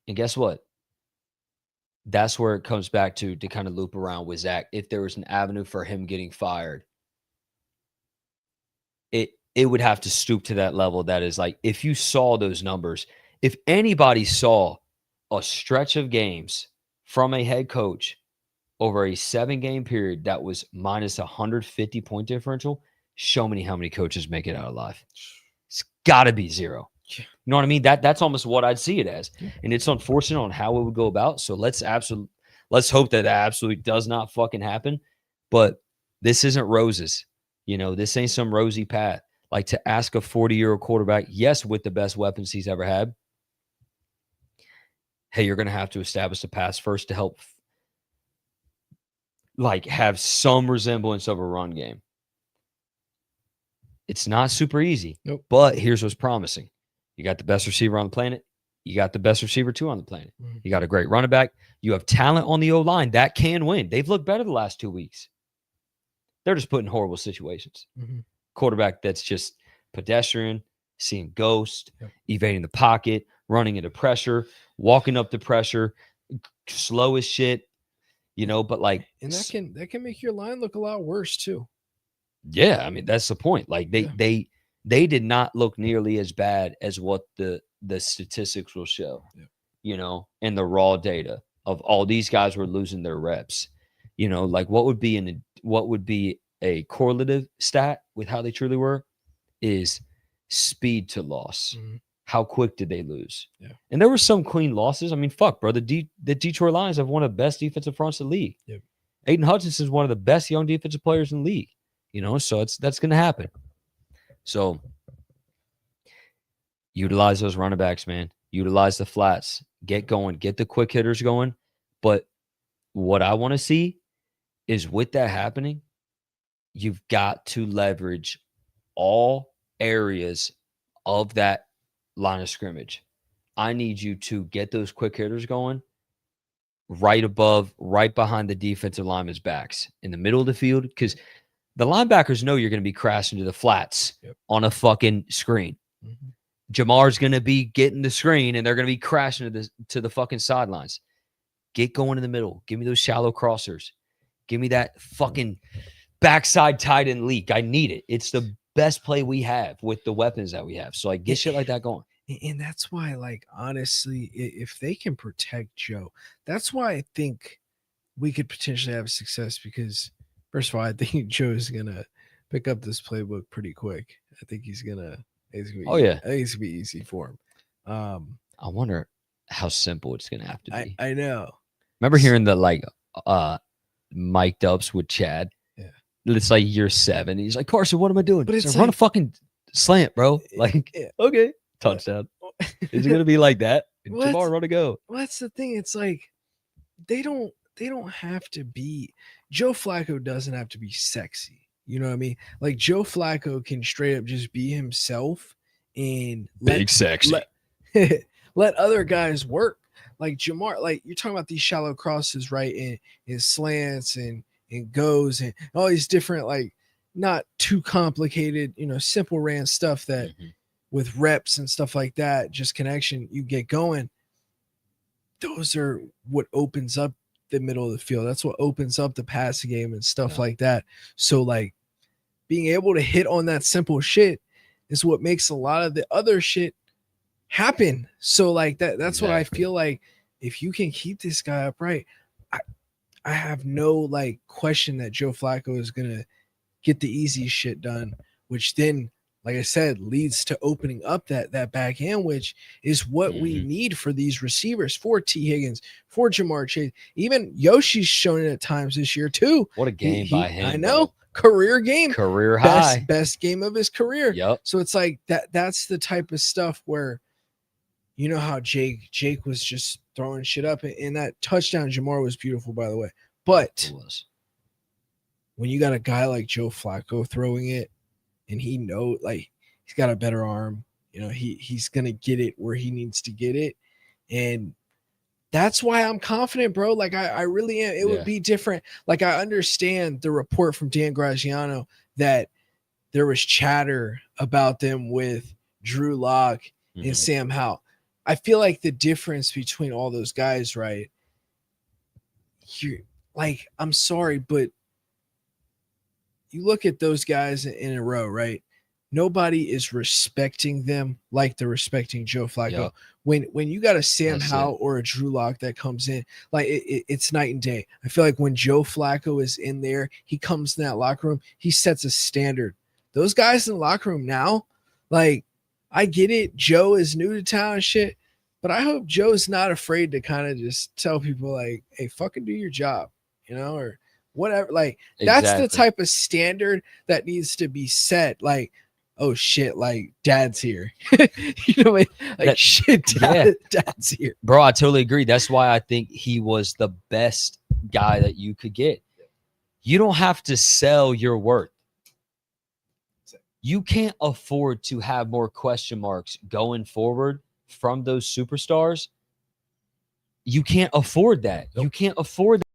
And guess what? That's where it comes back to kind of loop around with Zach. If there was an avenue for him getting fired, it would have to stoop to that level. That is like, if you saw those numbers, if anybody saw a stretch of games from a head coach over a 7-game period that was minus 150 point differential, show me how many coaches make it out alive. It's got to be zero. You know what I mean? That's almost what I'd see it as. And it's unfortunate on how it would go about. So let's hope that absolutely does not fucking happen. But this isn't roses. This ain't some rosy path. Like, to ask a 40-year-old quarterback, yes, with the best weapons he's ever had, hey, you're going to have to establish the pass first to help like have some resemblance of a run game. It's not super easy. Nope. But here's what's promising. You got the best receiver on the planet. You got the best receiver too on the planet. Mm-hmm. You got a great running back. You have talent on the O-line that can win. They've looked better the last 2 weeks. They're just put in horrible situations. Mm-hmm. Quarterback that's just pedestrian, seeing ghost, evading the pocket, running into pressure, walking up the pressure, slow as shit, but like, and that can make your line look a lot worse too. Yeah, I mean, that's the point. Like, they did not look nearly as bad as what the statistics will show. In the raw data of all these guys were losing their reps. Like, what would be a correlative stat with how they truly were is speed to loss. Mm-hmm. How quick did they lose? Yeah. And there were some clean losses. I mean, fuck, bro. The Detroit Lions have one of the best defensive fronts in the league. Yep. Aiden Hutchinson is one of the best young defensive players in the league. So that's going to happen. So utilize those running backs, man. Utilize the flats. Get going. Get the quick hitters going. But what I want to see is, with that happening, you've got to leverage all areas of that line of scrimmage. I need you to get those quick hitters going right behind the defensive linemen's backs in the middle of the field, because the linebackers know you're going to be crashing to the flats on a fucking screen. Mm-hmm. Jamar's going to be getting the screen, and they're going to be crashing to the fucking sidelines. Get going in the middle. Give me those shallow crossers. Give me that fucking backside tight end leak. I need it. It's the best play we have with the weapons that we have. So I get shit like that going. And that's why, like, honestly, if they can protect Joe, that's why I think we could potentially have success, because first of all, I think Joe is going to pick up this playbook pretty quick. I think he's going to I think it's going to be easy for him. I wonder how simple it's going to have to be. I know. Remember hearing the mic'd ups with Chad? Yeah. It's like year 7. He's like, Carson, what am I doing? But it's run a fucking slant, bro. Like, okay, touchdown. Is it going to be like that? Jamar, run to go. Well, that's the thing. It's like they don't have to be. Joe Flacco doesn't have to be sexy. You know what I mean? Like, Joe Flacco can straight up just be himself and sexy. Let other guys work. Like Jamar, like you're talking about these shallow crosses, right? And slants and goes and all these different, like, not too complicated, simple ran stuff that with reps and stuff like that, just connection, you get going. Those are what opens up the middle of the field. That's what opens up the passing game and stuff like that. So, like, being able to hit on that simple shit is what makes a lot of the other shit happen. So, like, that's what I feel like. If you can keep this guy upright, I have no, like, question that Joe Flacco is gonna get the easy shit done, which then, like I said, leads to opening up that back end, which is what we need for these receivers, for T. Higgins, for Jamar Chase. Even Yoshi's shown it at times this year too. What a game by him! I know, career game, career high, best game of his career. Yep. So it's like that's the type of stuff where, you know how Jake was just throwing shit up, and that touchdown Jamar was beautiful, by the way. But when you got a guy like Joe Flacco throwing it, and he knows, like, he's got a better arm, he's gonna get it where he needs to get it, and That's why I'm confident, bro. Like I really am. It would be different. Like I understand the report from Dan Graziano that there was chatter about them with Drew Lock and Sam Howell. I feel like the difference between all those guys, right? You like, I'm sorry, but you look at those guys in a row, right? Nobody is respecting them like they're respecting Joe Flacco. Yep. When you got a Sam Howell or a Drew Lock that comes in, like it's night and day. I feel like when Joe Flacco is in there, he comes in that locker room, he sets a standard. Those guys in the locker room now, like, I get it. Joe is new to town and shit, but I hope Joe's not afraid to kind of just tell people like, hey, fucking do your job, or whatever. Like, that's the type of standard that needs to be set. Like, oh shit, like dad's here. You know what I mean? Like, shit, dad's here. Bro, I totally agree. That's why I think he was the best guy that you could get. You don't have to sell your worth. You can't afford to have more question marks going forward from those superstars. You can't afford that. You can't afford that.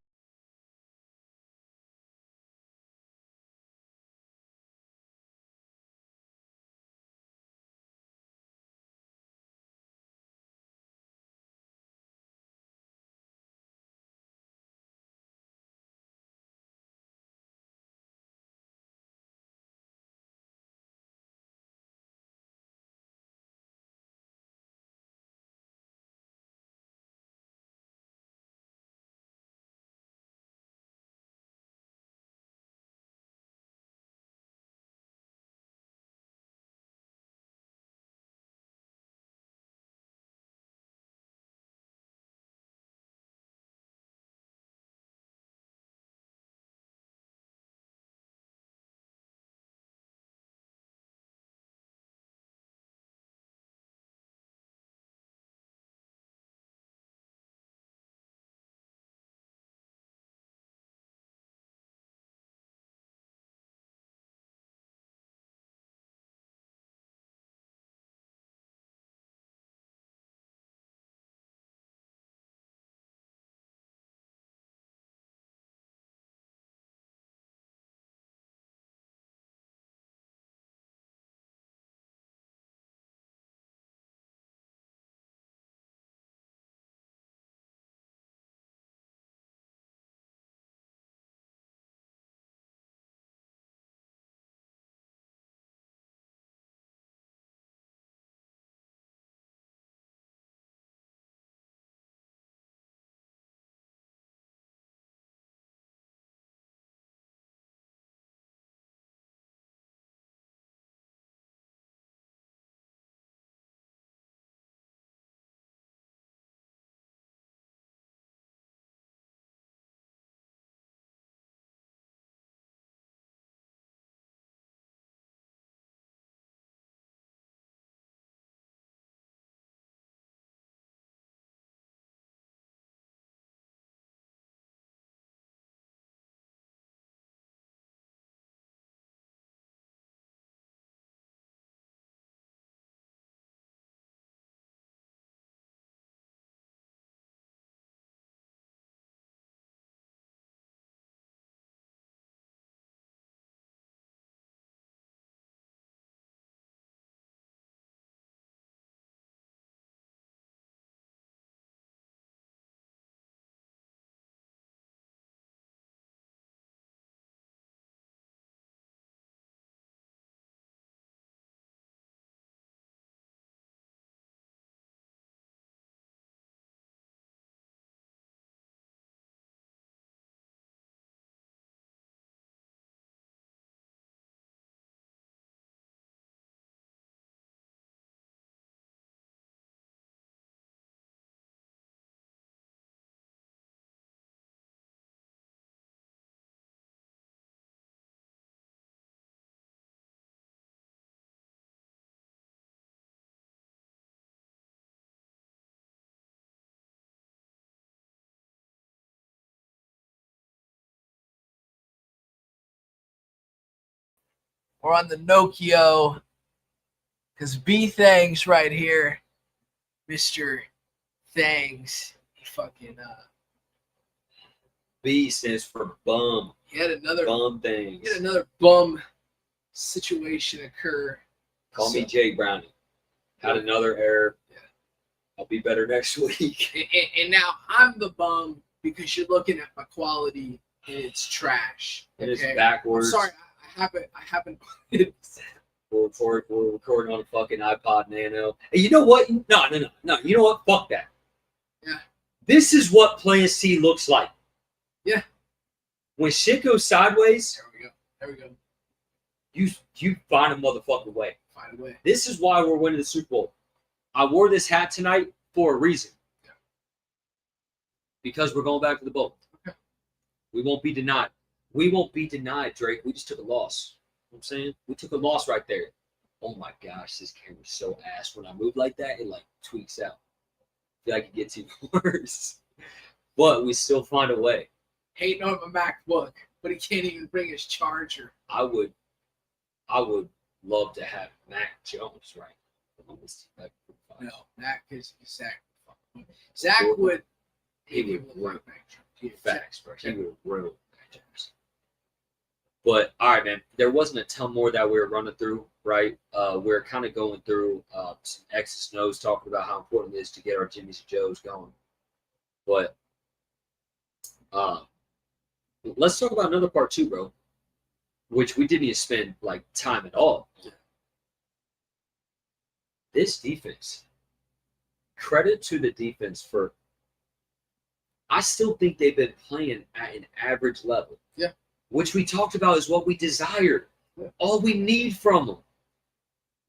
We're on the Nokia because B Thangs right here, Mr. Thangs. fucking B stands for bum. he had another things. He had another bum situation occur. Call me Jay Browning. Had another error. Yeah. I'll be better next week. And now I'm the bum because you're looking at my quality and it's trash. And it's backwards. I'm sorry, I haven't. We're recording on a fucking iPod Nano. And you know what? No. You know what? Fuck that. Yeah. This is what Plan C looks like. Yeah. When shit goes sideways, There we go. You find a motherfucking way. Find a way. This is why we're winning the Super Bowl. I wore this hat tonight for a reason. Yeah. Because we're going back to the bowl. Okay. We won't be denied. We won't be denied, Drake. We just took a loss. You know what I'm saying? We took a loss right there. Oh my gosh, this camera's so ass. When I move like that, it like tweaks out. I feel like it gets even worse. But we still find a way. Hating on my MacBook, but he can't even bring his charger. I would love to have Mac Jones, right? No, Mac is Zach. Zach would. He would ruin facts, bro. He would ruin Mac Jones. But all right, man. There wasn't a ton more that we were running through, right? We're kind of going through some X's and O's, talking about how important it is to get our Jimmys and Joes going. But let's talk about another part too, bro. Which we didn't even spend like time at all. This defense. Credit to the defense for. I still think they've been playing at an average level. Yeah. Which we talked about is what we desired. Yeah. All we need from them.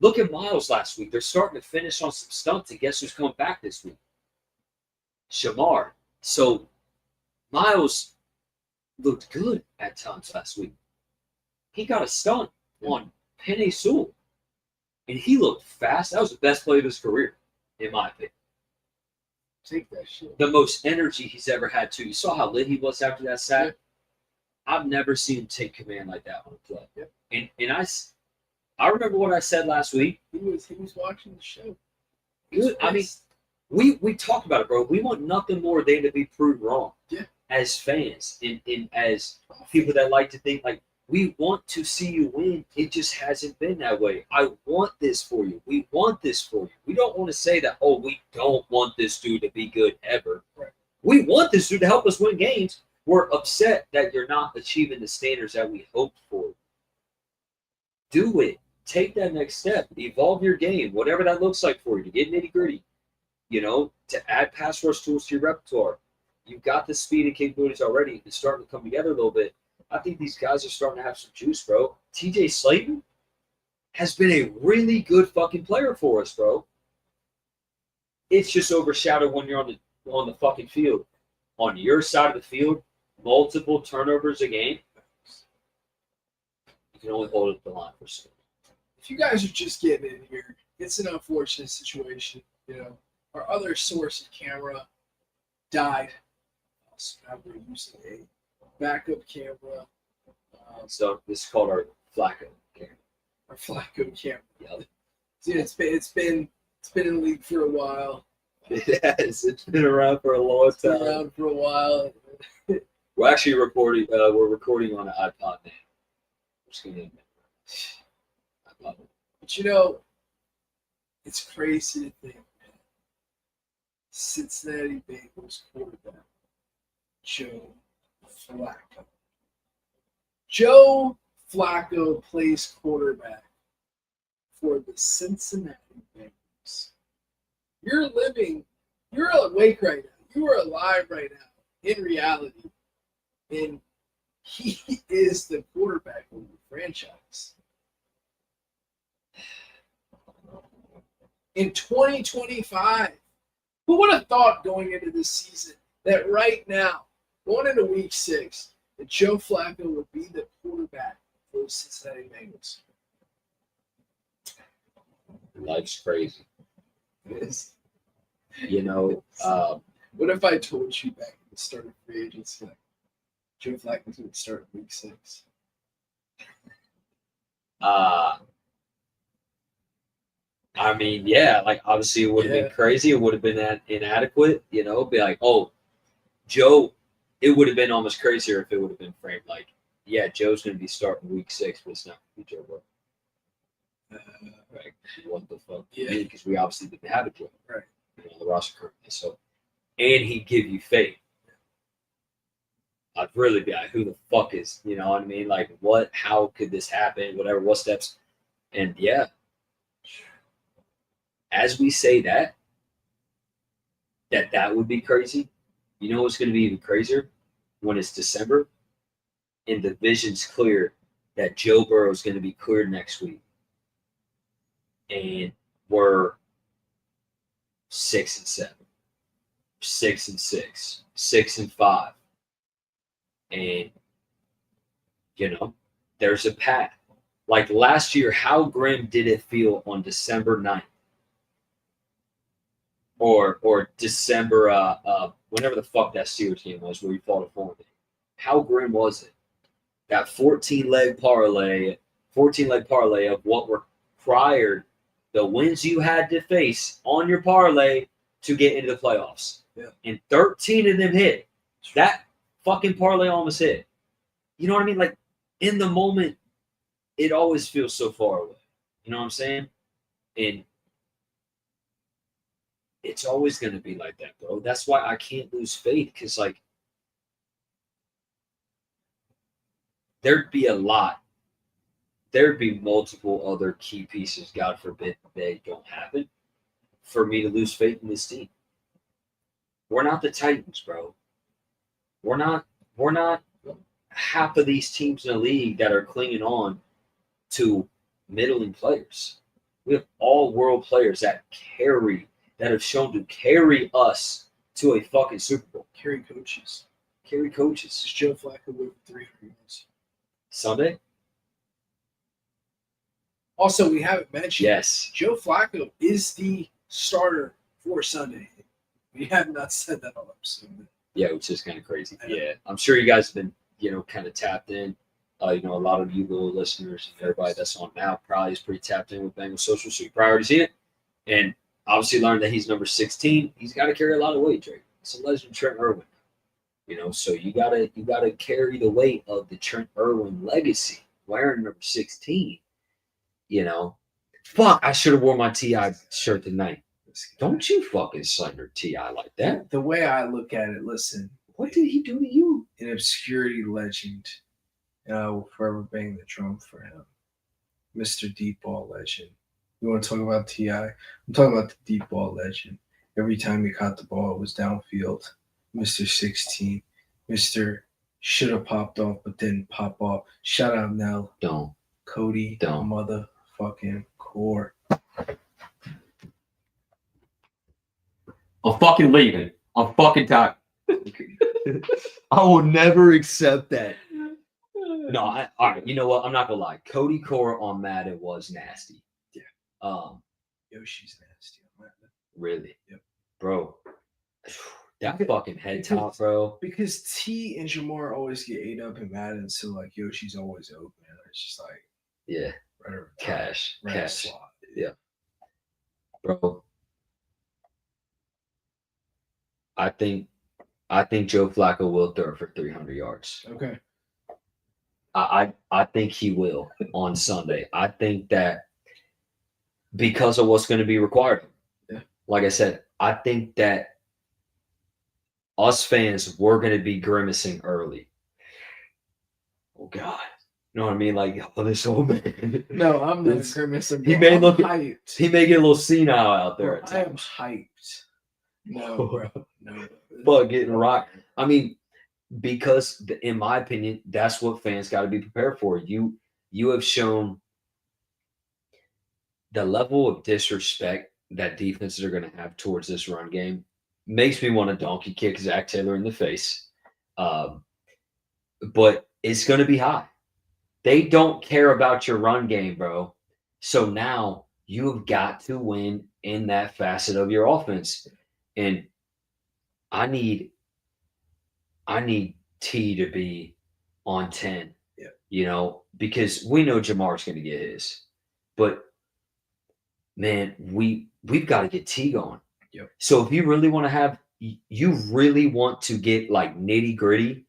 Look at Miles last week. They're starting to finish on some stunts, and guess who's coming back this week? Shamar. So Miles looked good at times last week. He got a stunt on Penny Sewell, and he looked fast. That was the best play of his career, in my opinion. Take that shit. The most energy he's ever had, too. You saw how lit he was after that sack? Yeah. I've never seen him take command like that on a play. Yeah. And I remember what I said last week. He was watching the show. Good. I mean, we talked about it, bro. We want nothing more than to be proved wrong. Yeah. As fans and as people that like to think like, we want to see you win. It just hasn't been that way. I want this for you. We want this for you. We don't want to say that, oh, we don't want this dude to be good ever. Right. We want this dude to help us win games. We're upset that you're not achieving the standards that we hoped for. Do it. Take that next step. Evolve your game, whatever that looks like for you, to get nitty-gritty. You know, to add pass rush tools to your repertoire. You've got the speed and capabilities already. It's starting to come together a little bit. I think these guys are starting to have some juice, bro. TJ Slayton has been a really good fucking player for us, bro. It's just overshadowed when you're on the fucking field. On your side of the field, multiple turnovers a game. You can only hold up the line for so. If you guys are just getting in here, it's an unfortunate situation. You know, our other source of camera died. So now we're using a backup camera. So this is called our Flacco camera. Our Flacco camera. Yep. See, it's been in the league for a while. It has. It's been around for a long time. It's been around for a while. We're actually recording. We're recording on an iPod now. Just gonna admit. iPod. But you know, it's crazy to think, man. Cincinnati Bengals quarterback Joe Flacco. Joe Flacco plays quarterback for the Cincinnati Bengals. You're awake right now. You are alive right now in reality. And he is the quarterback of the franchise. In 2025, who would have thought going into this season that right now, going into week 6, that Joe Flacco would be the quarterback for the Cincinnati Bengals? Life's crazy. It is. You know, what if I told you back at the start of free agency, like, Joe Flacco's going to start week 6? I I mean, yeah, like obviously it would have been crazy. It would have been inadequate, you know. Be like, oh, Joe. It would have been almost crazier if it would have been framed like, yeah, Joe's going to be starting week 6, but it's not going to be Joe Burrow. Right? What the fuck? Yeah, because we obviously didn't have a Joe, right? You know, the roster currently. So, and he'd give you faith. I'd really be like, who the fuck is, you know what I mean? Like, what? How could this happen? Whatever. What steps? And yeah, as we say that would be crazy. You know what's going to be even crazier? When it's December and the vision's clear that Joe Burrow is going to be cleared next week. And we're 6-7, 6-6, 6-5. And, you know, there's a path. Like last year, how grim did it feel on December 9th? Or December, whenever the fuck that Steelers game was where we fought a 4. How grim was it? That 14-leg parlay of what were prior, the wins you had to face on your parlay to get into the playoffs. Yeah. And 13 of them hit. That fucking parlay almost hit. You know what I mean? Like, in the moment, it always feels so far away. You know what I'm saying? And it's always going to be like that, bro. That's why I can't lose faith, because, like, there'd be multiple other key pieces, God forbid they don't happen, for me to lose faith in this team. We're not the Titans, bro. We're not half of these teams in the league that are clinging on to middling players. We have all world players that have shown to carry us to a fucking Super Bowl. Carry coaches. Is Joe Flacco with 300 yards Sunday? Also, we haven't mentioned, yes, Joe Flacco is the starter for Sunday. We have not said that all episode. Yeah, which is kind of crazy. Yeah, I'm sure you guys have been, kind of tapped in. A lot of you little listeners and everybody that's on now probably is pretty tapped in with Bengals social, so you probably already seen it. And obviously learned that he's number 16. He's got to carry a lot of weight, Drake. It's a legend, Trent Irwin. So you gotta carry the weight of the Trent Irwin legacy, wearing number 16. Fuck, I should have worn my TI shirt tonight. Don't you fucking slander TI like that. The way I look at it, listen. What did he do to you? An obscurity legend. And I will forever bang the drum for him. Mr. Deep Ball Legend. You want to talk about TI? I'm talking about the Deep Ball Legend. Every time he caught the ball, it was downfield. Mr. 16. Mr. Should have popped off, but didn't pop off. Shout out Nell. Don't. Cody. Don't. Motherfucking core. I'm fucking leaving. I'm fucking tired. I will never accept that. No, all right. You know what? I'm not gonna lie. Cody Core on Madden was nasty. Yeah. Yoshi's nasty on Madden. Really? Yep. Bro. That fucking head top, bro. Because T and Jamar always get ate up in Madden, so like Yoshi's always open. It's just like, yeah, right over cash. Slot. Yeah, bro. I think Joe Flacco will throw for 300 yards. Okay. I think he will on Sunday. I think that because of what's going to be required. Yeah. Like I said, I think that us fans, we're going to be grimacing early. Oh, God. You know what I mean? Like, oh, this old man. No, I'm not grimacing. He may hyped. He may get a little senile out there. Bro, I am hyped. No, bro. No. But getting rocked. I mean, because in my opinion, that's what fans got to be prepared for. You have shown the level of disrespect that defenses are going to have towards this run game. Makes me want to donkey kick Zach Taylor in the face. But it's going to be high. They don't care about your run game, bro. So now you have got to win in that facet of your offense. And I need T to be on 10. Yeah. Because we know Jamar's going to get his. But man, we've got to get T going. Yep. So if you really want to have, you really want to get like nitty gritty,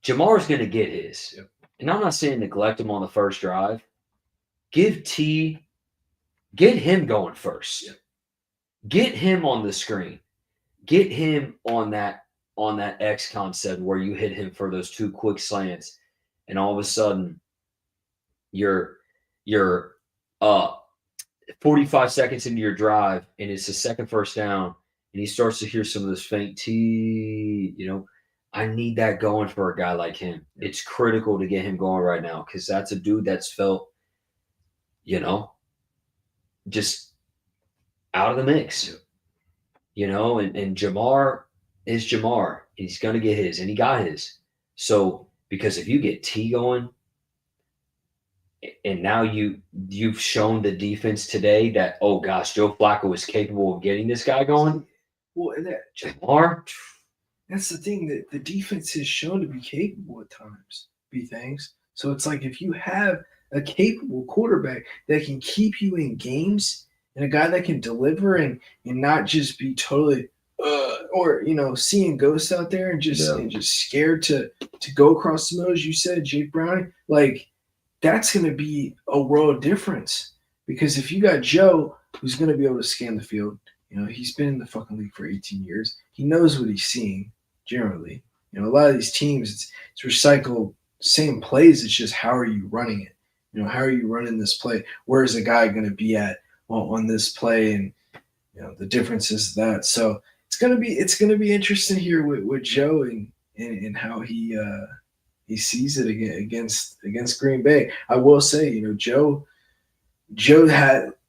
Jamar's going to get his. Yep. And I'm not saying neglect him on the first drive. Get him going first. Yep. Get him on the screen. Get him on that X concept where you hit him for those 2 quick slants, and all of a sudden you're 45 seconds into your drive, and it's the second first down, and he starts to hear some of this faint T. I need that going for a guy like him. It's critical to get him going right now because that's a dude that's felt, just out of the mix. And Jamar is Jamar. He's gonna get his, and he got his. So because if you get T going, and now you've shown the defense today that, oh gosh, Joe Flacco is capable of getting this guy going. Well, and Jamar, that's the thing, that the defense has shown to be capable at times. B-things. So it's like if you have a capable quarterback that can keep you in games and a guy that can deliver and not just be totally or seeing ghosts out there and just scared to go across the middle, as you said, Jake Browning, like that's going to be a world difference. Because if you got Joe who's going to be able to scan the field, he's been in the fucking league for 18 years. He knows what he's seeing generally. A lot of these teams, it's recycled same plays. It's just how are you running it? How are you running this play? Where is a guy going to be at on this play? And the differences of that. So it's gonna be interesting here with Joe and how he sees it against Green Bay. I will say, Joe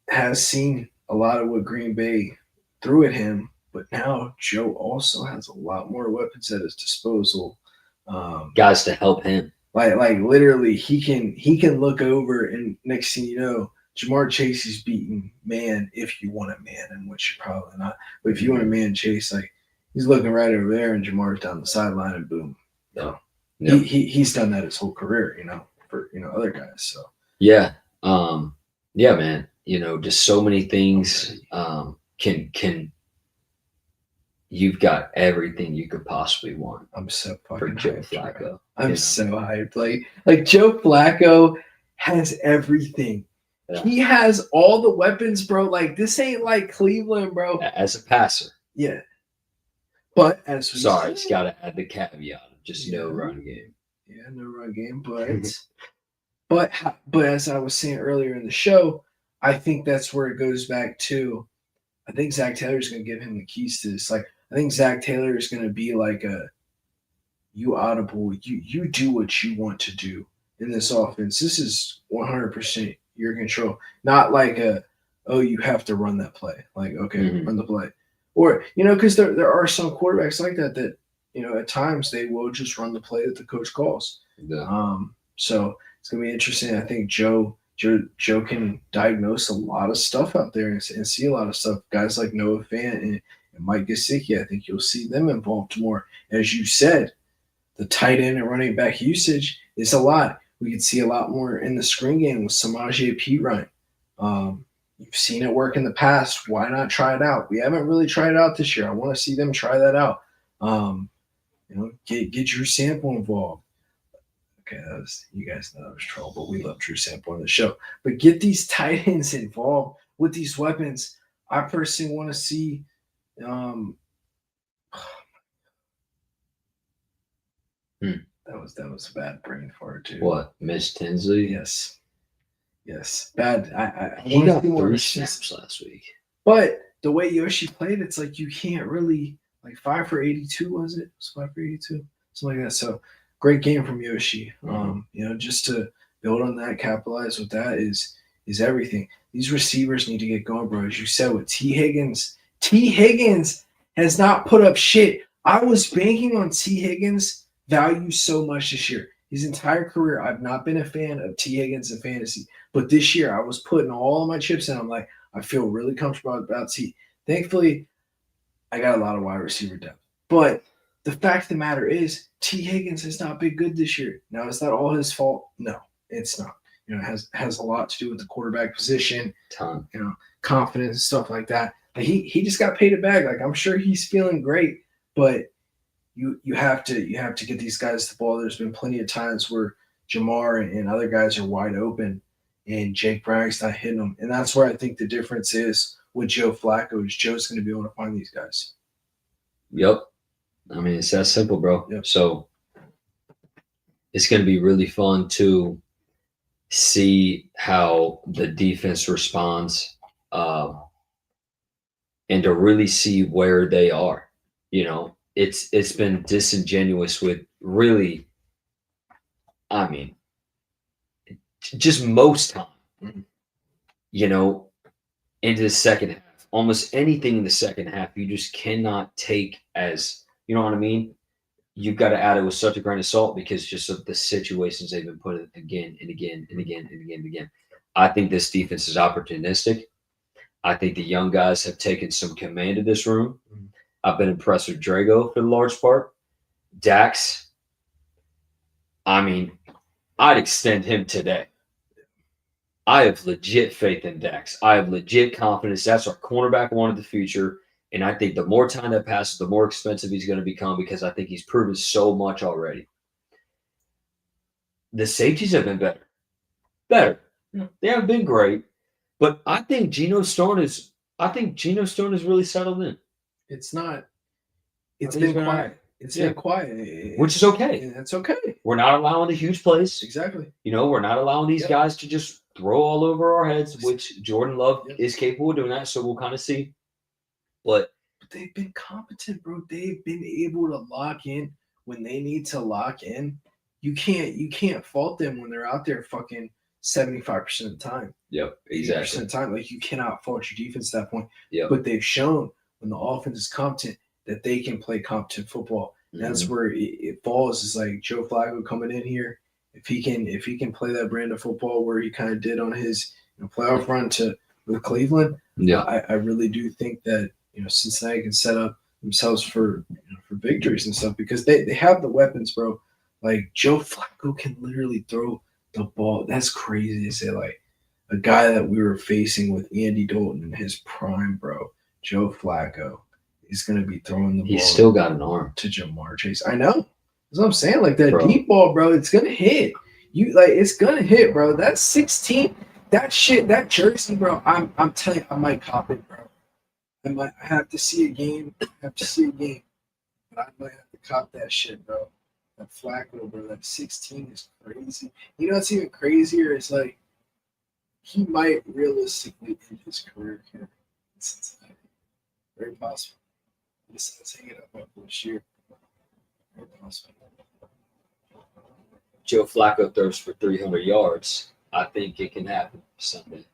has seen a lot of what Green Bay threw at him, but now Joe also has a lot more weapons at his disposal. Guys to help him. Like literally, he can look over, and next thing you know, Jamar Chase is beating man if you want a man, and which you're probably not. But if you want a man Chase, like he's looking right over there, and Jamar's down the sideline, and boom. No. He's done that his whole career, for other guys. So yeah, man. Just so many things can. You've got everything you could possibly want. I'm so fucking for Joe hyped, Flacco. Bro. I'm so hyped. Like Joe Flacco has everything. Yeah. He has all the weapons, bro. Like this ain't like Cleveland, bro. As a passer. Yeah. But as we said, it's got to add the caveat of just no run game. Yeah, no run game. But as I was saying earlier in the show, I think that's where it goes back to. I think Zach Taylor's going to give him the keys to this. Like, I think Zach Taylor is going to be like you audible. You do what you want to do in this offense. This is 100% your control. Not like you have to run that play. Like, okay, run the play. Or, because there are some quarterbacks like that, at times they will just run the play that the coach calls. Yeah. So it's going to be interesting. I think Joe can diagnose a lot of stuff out there and see a lot of stuff. Guys like Noah Fant and Mike Gesicki, I think you'll see them involved more. As you said, the tight end and running back usage is a lot. We could see a lot more in the screen game with Samaje Perine. You've seen it work in the past. Why not try it out? We haven't really tried it out this year. I want to see them try that out. Get Drew Sample involved. Okay, you guys know that was troll, but we love Drew Sample on the show. But get these tight ends involved with these weapons. I personally want to see. That was a bad brain fart too. What, Mitch Tinsley? Yes, bad. I he got 3 snaps last week. But the way Yoshi played, it's like you can't really 5 for 82. Was it? It was 5 for 82, something like that. So. Great game from Yoshi. Just to build on that, capitalize with that is everything. These receivers need to get going, bro. As you said with T. Higgins has not put up shit. I was banking on T. Higgins' value so much this year. His entire career, I've not been a fan of T. Higgins in fantasy. But this year, I was putting all of my chips in. I'm like, I feel really comfortable about T. Thankfully, I got a lot of wide receiver depth. But the fact of the matter is, T. Higgins has not been good this year. Now, is that all his fault? No, it's not. has a lot to do with the quarterback position, Ton. confidence and stuff like that. But he just got paid a bag. Like I'm sure he's feeling great, but you have to get these guys the ball. There's been plenty of times where Jamar and other guys are wide open, and Jake Bragg's not hitting them, and that's where I think the difference is with Joe Flacco. Is Joe's going to be able to find these guys? Yep. I mean, it's that simple, bro. Yep. So it's going to be really fun to see how the defense responds, and to really see where they are. It's been disingenuous with really, I mean, just most time, Mhm. into the second half. Almost anything in the second half, you just cannot take as, you know what I mean? You've got to add it with such a grain of salt because just of the situations they've been put in again and again and again and again and again. I think this defense is opportunistic. I think the young guys have taken some command of this room. Mhm. I've been impressed with Drago for the large part. Dax, I mean, I'd extend him today. I have legit faith in Dax. I have legit confidence. That's our cornerback one of the future. And I think the more time that passes, the more expensive he's going to become because I think he's proven so much already. The safeties have been better. Better. Yeah. They haven't been great. But I think Geno Stone is really settled in. It's not. It's I think been he's quiet. alright. It's Yeah. been quiet, Which is okay. And that's okay. We're not allowing the huge plays. Exactly. We're not allowing these Yep. guys to just throw all over our heads, which Jordan Love Yep. is capable of doing that. So we'll kind of see. But they've been competent, bro. They've been able to lock in when they need to lock in. You can't fault them when they're out there fucking 75% of the time. Yep, 80% exactly. of the time. Like you cannot fault your defense at that point. Yep. But they've shown when the offense is competent that they can play competent football. And that's where it falls. Is like Joe Flacco coming in here. If he can play that brand of football where he kind of did on his playoff run with Cleveland, Yeah. I really do think that Cincinnati can set up themselves for victories and stuff because they have the weapons, bro. Like Joe Flacco can literally throw the ball. That's crazy to say. Like a guy that we were facing with Andy Dalton in his prime, bro. Joe Flacco is going to be throwing the ball. He's still got an arm to Jamar Chase. I know. That's what I'm saying. Like that Bro. deep ball, bro. It's gonna hit. It's gonna hit, bro. That's 16. That shit. That jersey, bro. I'm telling you, I might cop it, bro. I might have to see a game. But I might have to cop that shit, bro. That Flacco, bro. That 16 is crazy. You know what's even crazier is like he might realistically end his career here in Cincinnati. Very possible. Let's hang it up this year. Very possible. Joe Flacco throws for 300 yards. I think it can happen Sunday.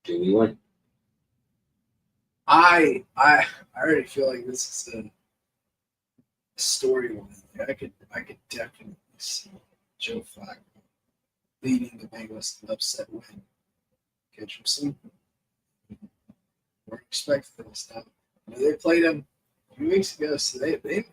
Do we win? I already feel like this is a storyline. I could definitely see Joe Flacco leading the Bengals to an upset win. Catch him sleeping. We're expecting this now. They played him a few weeks ago, so they've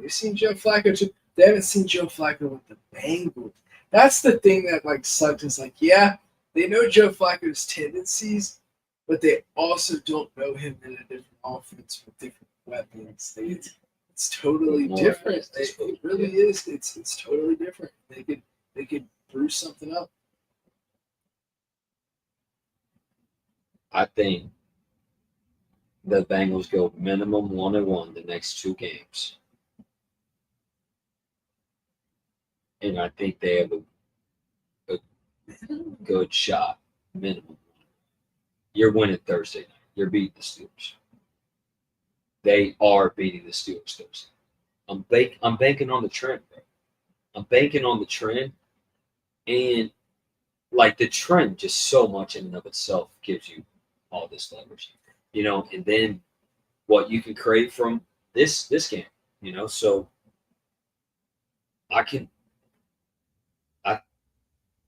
seen Joe Flacco too. They haven't seen Joe Flacco with the Bengals. That's the thing that sucked. Is they know Joe Flacco's tendencies, but they also don't know him in a different offense with different weapons. It's totally different. It really is. It's totally different. They could brew something up. I think the Bengals go minimum 1-1 the next 2 games. And I think they have a good shot, minimum. You're winning Thursday night. You're beating the Steelers. They are beating the Steelers Thursday. I'm banking on the trend, bro. I'm banking on the trend. And the trend just so much in and of itself gives you all this leverage. And then what you can create from this game, so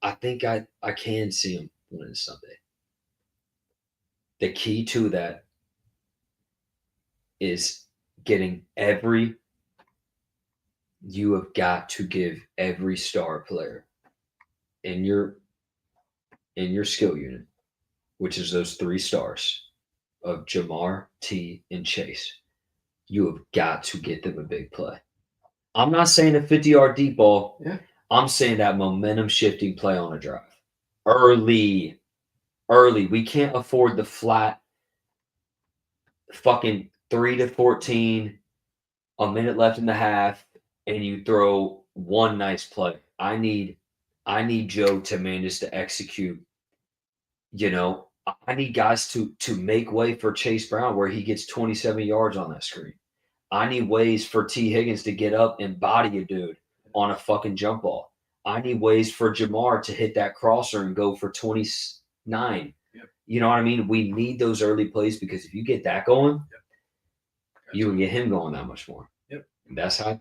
I think I can see him winning Sunday. The key to that is you have got to give every star player in your skill unit, which is those 3 stars of Jamar, T, and Chase, you have got to get them a big play. I'm not saying a 50-yard deep ball. Yeah. I'm saying that momentum shifting play on a drive. Early. We can't afford the flat fucking 3-14, a minute left in the half, and you throw one nice play. I need Joe to manage to execute. I need guys to make way for Chase Brown where he gets 27 yards on that screen. I need ways for T. Higgins to get up and body a dude on a fucking jump ball. I need ways for Jamar to hit that crosser and go for 29. Yep. You know what I mean? We need those early plays because if you get that going, you can get him going that much more. Yep. And that's how I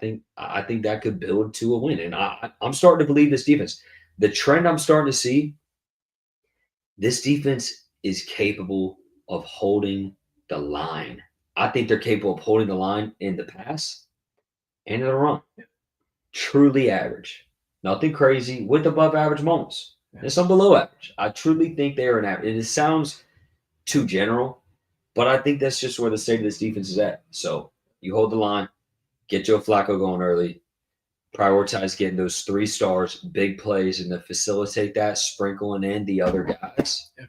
think that could build to a win. And I'm starting to believe this defense. The trend I'm starting to see, this defense is capable of holding the line. I think they're capable of holding the line in the pass and in the run. Yeah. Truly average. Nothing crazy with above average moments. Yeah. And some below average. I truly think they are an average. And it sounds too general, but I think that's just where the state of this defense is at. So you hold the line, get Joe Flacco going early, prioritize getting those 3 stars, big plays, and to facilitate that, sprinkling in the other guys. Yeah.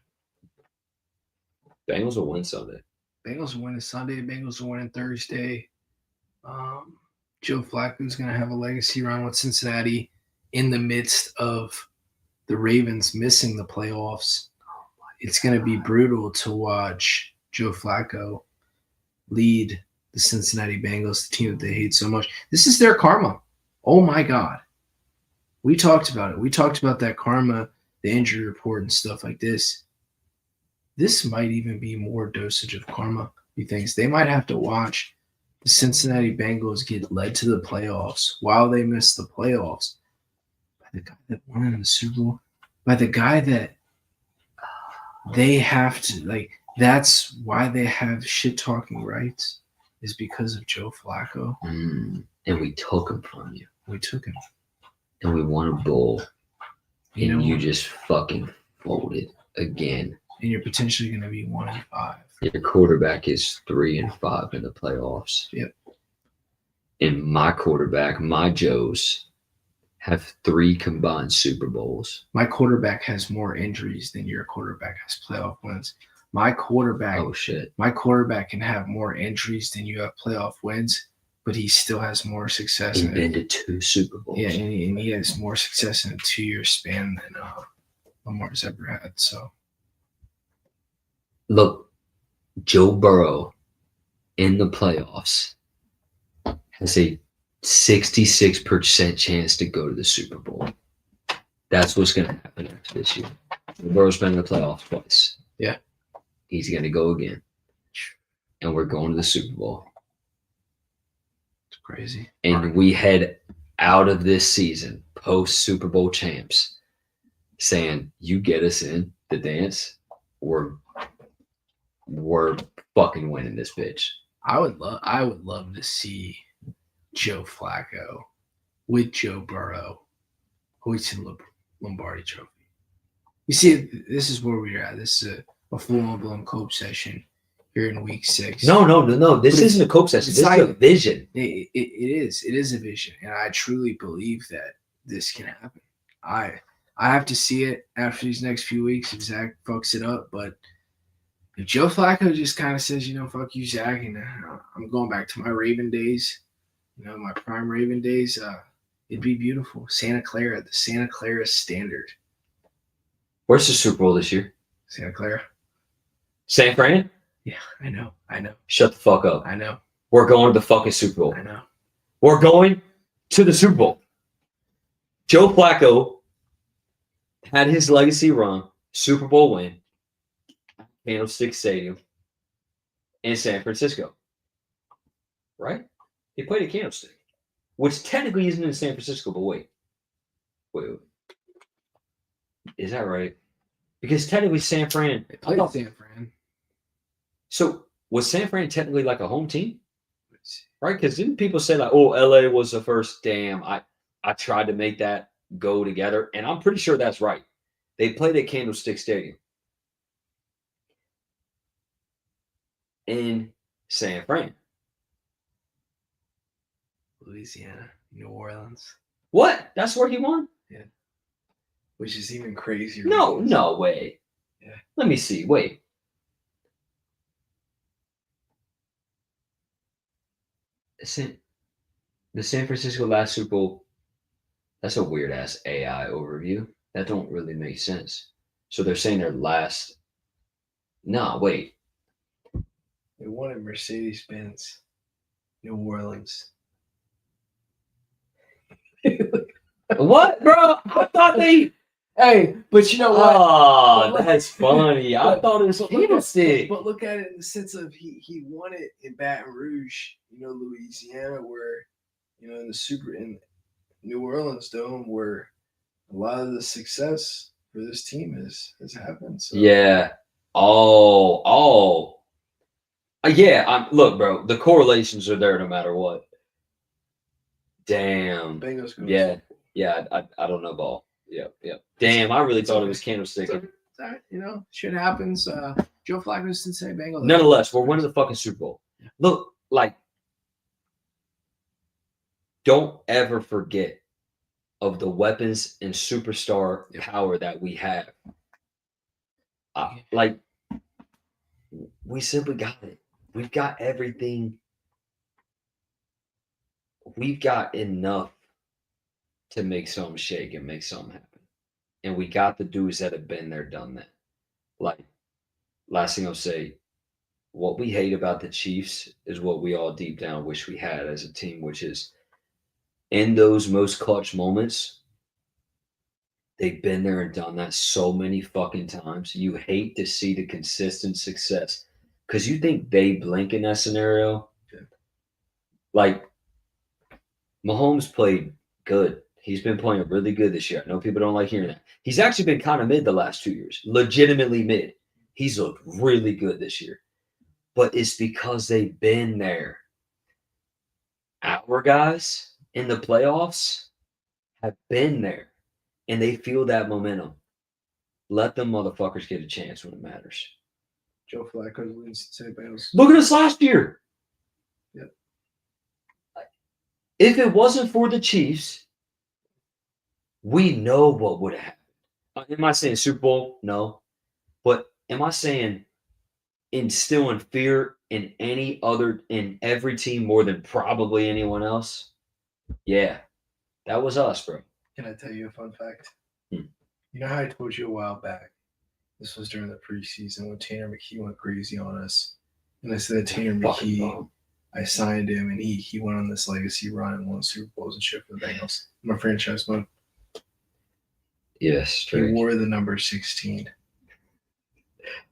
Bengals will win Sunday. Bengals will win Sunday. Bengals will win Thursday. Joe Flacco's going to have a legacy run with Cincinnati in the midst of the Ravens missing the playoffs. It's going to be brutal to watch Joe Flacco lead the Cincinnati Bengals, the team that they hate so much. This is their karma. Oh, my God. We talked about it. We talked about that karma, the injury report, and stuff like this. This might even be more dosage of karma. He thinks they might have to watch the Cincinnati Bengals get led to the playoffs while they miss the playoffs by the guy that won in the Super Bowl, by the guy that they have to, like, that's why they have shit-talking rights, is because of Joe Flacco. And we took him from you. We took him. And we won a bowl. You know, you just fucking folded again. And you're potentially going to be 1-5. Your quarterback is 3-5 in the playoffs. Yep. And my quarterback, my Joes, have 3 combined Super Bowls. My quarterback has more injuries than your quarterback has playoff wins. My quarterback. Oh shit. My quarterback can have more injuries than you have playoff wins, but he still has more success. He's been to 2 Super Bowls. Yeah, and he has more success in a 2-year span than Lamar's ever had. So. Look, Joe Burrow in the playoffs has a 66% chance to go to the Super Bowl. That's what's going to happen after this year. Joe Burrow's been in the playoffs twice. Yeah. He's going to go again. And we're going to the Super Bowl. It's crazy. And we head out of this season, post Super Bowl champs, saying, you get us in the dance, we're fucking winning this bitch. I would love to see Joe Flacco with Joe Burrow hoisting Lombardi Trophy. You see, this is where we're at. This is a full-blown cope session here in week 6. No. This isn't a cope session. This is a vision. It is. It is a vision, and I truly believe that this can happen. I have to see it after these next few weeks if Zach fucks it up, but if Joe Flacco just kind of says, fuck you, Zach, and I'm going back to my Raven days, my prime Raven days, it'd be beautiful. Santa Clara, the Santa Clara standard. Where's the Super Bowl this year? Santa Clara. San Fran? Yeah, I know. Shut the fuck up. I know. We're going to the fucking Super Bowl. I know. We're going to the Super Bowl. Joe Flacco had his legacy run, Super Bowl win, Candlestick Stadium in San Francisco. Right? He played at Candlestick, which technically isn't in San Francisco, but wait. Is that right? Because technically San Fran. They played San Fran. So was San Fran technically like a home team? Right? Because didn't people say like, oh, LA was the first? Damn, I tried to make that go together. And I'm pretty sure that's right. They played at Candlestick Stadium in San Fran. Louisiana, New Orleans. What? That's where he won? Yeah. Which is even crazier. No way. Yeah. Let me see. Wait. The San Francisco last Super Bowl, that's a weird ass AI overview. That don't really make sense. So they're saying their last. Nah, wait. They won at Mercedes-Benz, New Orleans. What, bro? I thought they. Hey, but you know what? Oh, that's funny. I thought it was Candlestick. But look at it in the sense of he won it in Baton Rouge, Louisiana, where, in the New Orleans Dome, where a lot of the success for this team has happened. So. Yeah. Yeah. Look, bro. The correlations are there no matter what. Damn. Bengals. Yeah. I don't know ball. Yep. Damn. I really thought it was Candlestick. Shit happens. Joe Flacco Cincinnati Bengals. Nonetheless, we're winning the fucking Super Bowl. Yeah. Look, don't ever forget of the weapons and superstar power that we have. We simply got it. We've got everything. We've got enough to make something shake and make something happen. And we got the dudes that have been there, done that. Last thing I'll say, what we hate about the Chiefs is what we all deep down wish we had as a team, which is in those most clutch moments, they've been there and done that so many fucking times. You hate to see the consistent success because you think they blink in that scenario. Yeah. Mahomes played good. He's been playing really good this year. I know people don't like hearing that. He's actually been kind of mid the last 2 years, legitimately mid. He's looked really good this year. But it's because they've been there. Our guys in the playoffs have been there, and they feel that momentum. Let them motherfuckers get a chance when it matters. Joe Flacco wins Cincinnati Bengals. Look at us last year. Yep. If it wasn't for the Chiefs, we know what would have happened. Am I saying Super Bowl? No. But am I saying instilling fear in every team more than probably anyone else? Yeah. That was us, bro. Can I tell you a fun fact? You know how I told you a while back? This was during the preseason when Tanner McKee went crazy on us. And I said, Tanner McKee, I signed him, and he went on this legacy run and won Super Bowls and shit for the Bengals. My franchise mode. Yes, he wore the number 16.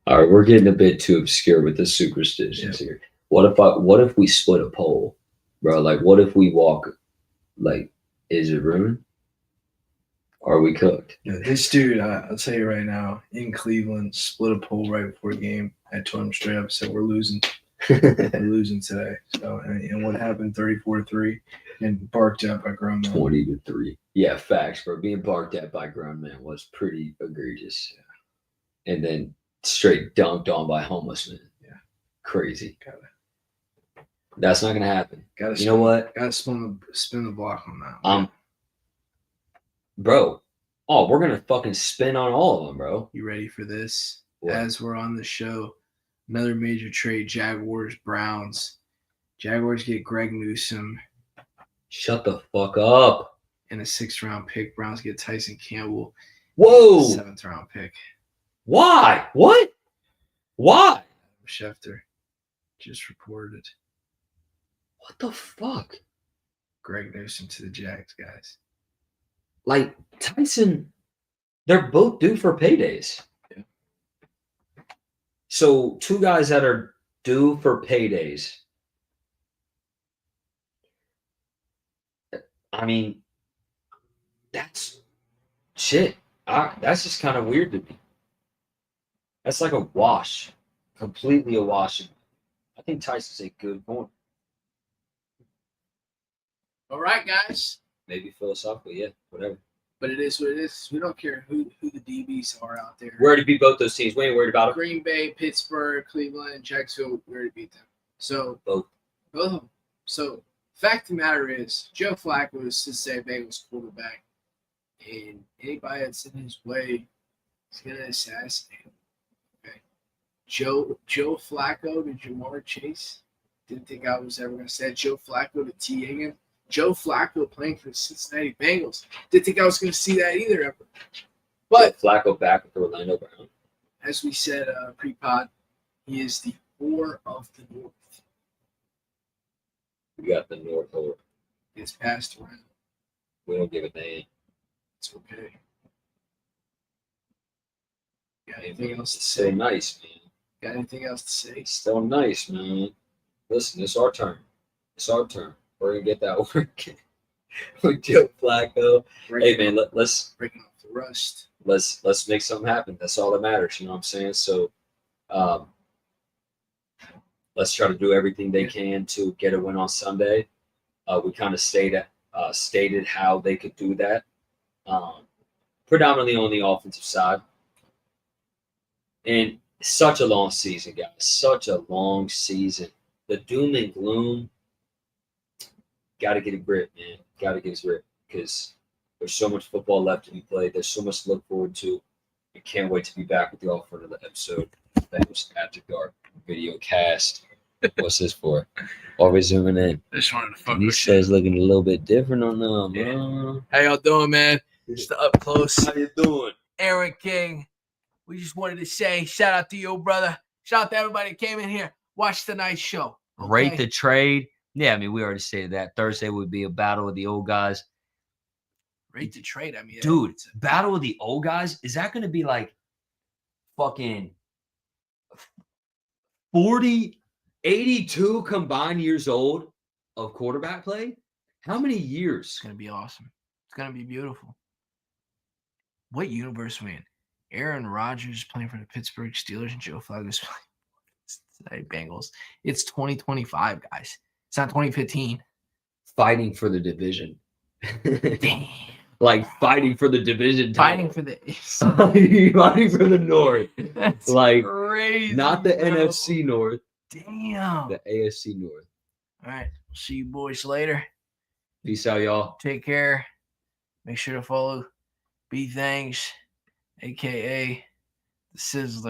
All right, we're getting a bit too obscure with the superstitions here. What if we split a poll, bro? What if we walk? Is it ruined? Are we cooked? Yeah, this dude, I'll tell you right now, in Cleveland, split a poll right before the game. I told him straight up, said we're losing. We're losing today. So, and what happened? 34-3, and barked at by grown men. 20-3. Yeah, facts, bro. Being barked at by grown men was pretty egregious. Yeah. And then straight dunked on by homeless men. Yeah, crazy. That's not gonna happen. You know what? Gotta spin the block on that. Bro. Oh, we're gonna fucking spin on all of them, bro. You ready for this? What? As we're on the show, another major trade: Jaguars, Browns. Jaguars get Greg Newsome. Shut the fuck up. And a 6th-round pick. Browns get Tyson Campbell. Whoa. 7th-round pick. Why? What? Why? Schefter just reported. What the fuck? Greg Newsome to the Jags, guys. Tyson, they're both due for paydays. Yeah. So 2 guys that are due for paydays. I mean, that's shit. That's just kind of weird to me. That's like a wash. Completely a wash. I think Tyson's a good point. All right, guys. Maybe philosophically, yeah, whatever. But it is what it is. We don't care who the DBs are out there. We already beat both those teams. We ain't worried about them. Green Bay, Pittsburgh, Cleveland, and Jacksonville, we already beat them. So Both of them. So fact of the matter is, Joe Flacco is Cincinnati Bengals quarterback, and anybody that's in his way is gonna assassinate him. Okay. Joe Flacco to Jamar Chase. Didn't think I was ever gonna say Joe Flacco to T. Higgins. Joe Flacco playing for the Cincinnati Bengals. Didn't think I was going to see that either ever. But Flacco back with Orlando Brown. As we said pre-pod, he is the whore of the North. We got the North whore. It's passed around. We don't give a damn. It's okay. Got anything else to Still say? nice, man. Got anything else to say? Still nice, man. Listen, it's our turn. It's our turn. We're gonna get that work with Joe Flacco. Hey man, let's breaking off the rust. Let's make something happen. That's all that matters. You know what I'm saying? So, let's try to do everything they can to get a win on Sunday. We kind of stated how they could do that, predominantly on the offensive side. And such a long season, guys. Such a long season. The doom and gloom. Got to get a grip, man. Got to get a grip because there's so much football left to be played. There's so much to look forward to. I can't wait to be back with you all for another episode of Bengals After Dark video cast. What's this for? Always zooming in. Just wanted to fuck These says looking a little bit different on them. Yeah. How y'all doing, man? Just up close. How you doing? Aaron King. We just wanted to say shout out to you, brother. Shout out to everybody that came in here. Watch tonight's show. Okay? Rate the trade. Yeah, I mean, we already stated that. Thursday would be a battle of the old guys. Rate the trade. I mean, dude, battle of the old guys? Is that going to be like fucking 40, 82 combined years old of quarterback play? How many years? It's going to be awesome. It's going to be beautiful. What universe, man? Aaron Rodgers playing for the Pittsburgh Steelers and Joe Flacco's playing for the Bengals. It's 2025, guys. It's not 2015. Fighting for the division. Damn. Like fighting for the division. Fighting for the fighting for the North. That's like crazy. Not the NFC North. Damn. The AFC North. All right. See you boys later. Peace out, y'all. Take care. Make sure to follow B Thanks, aka the Sizzler.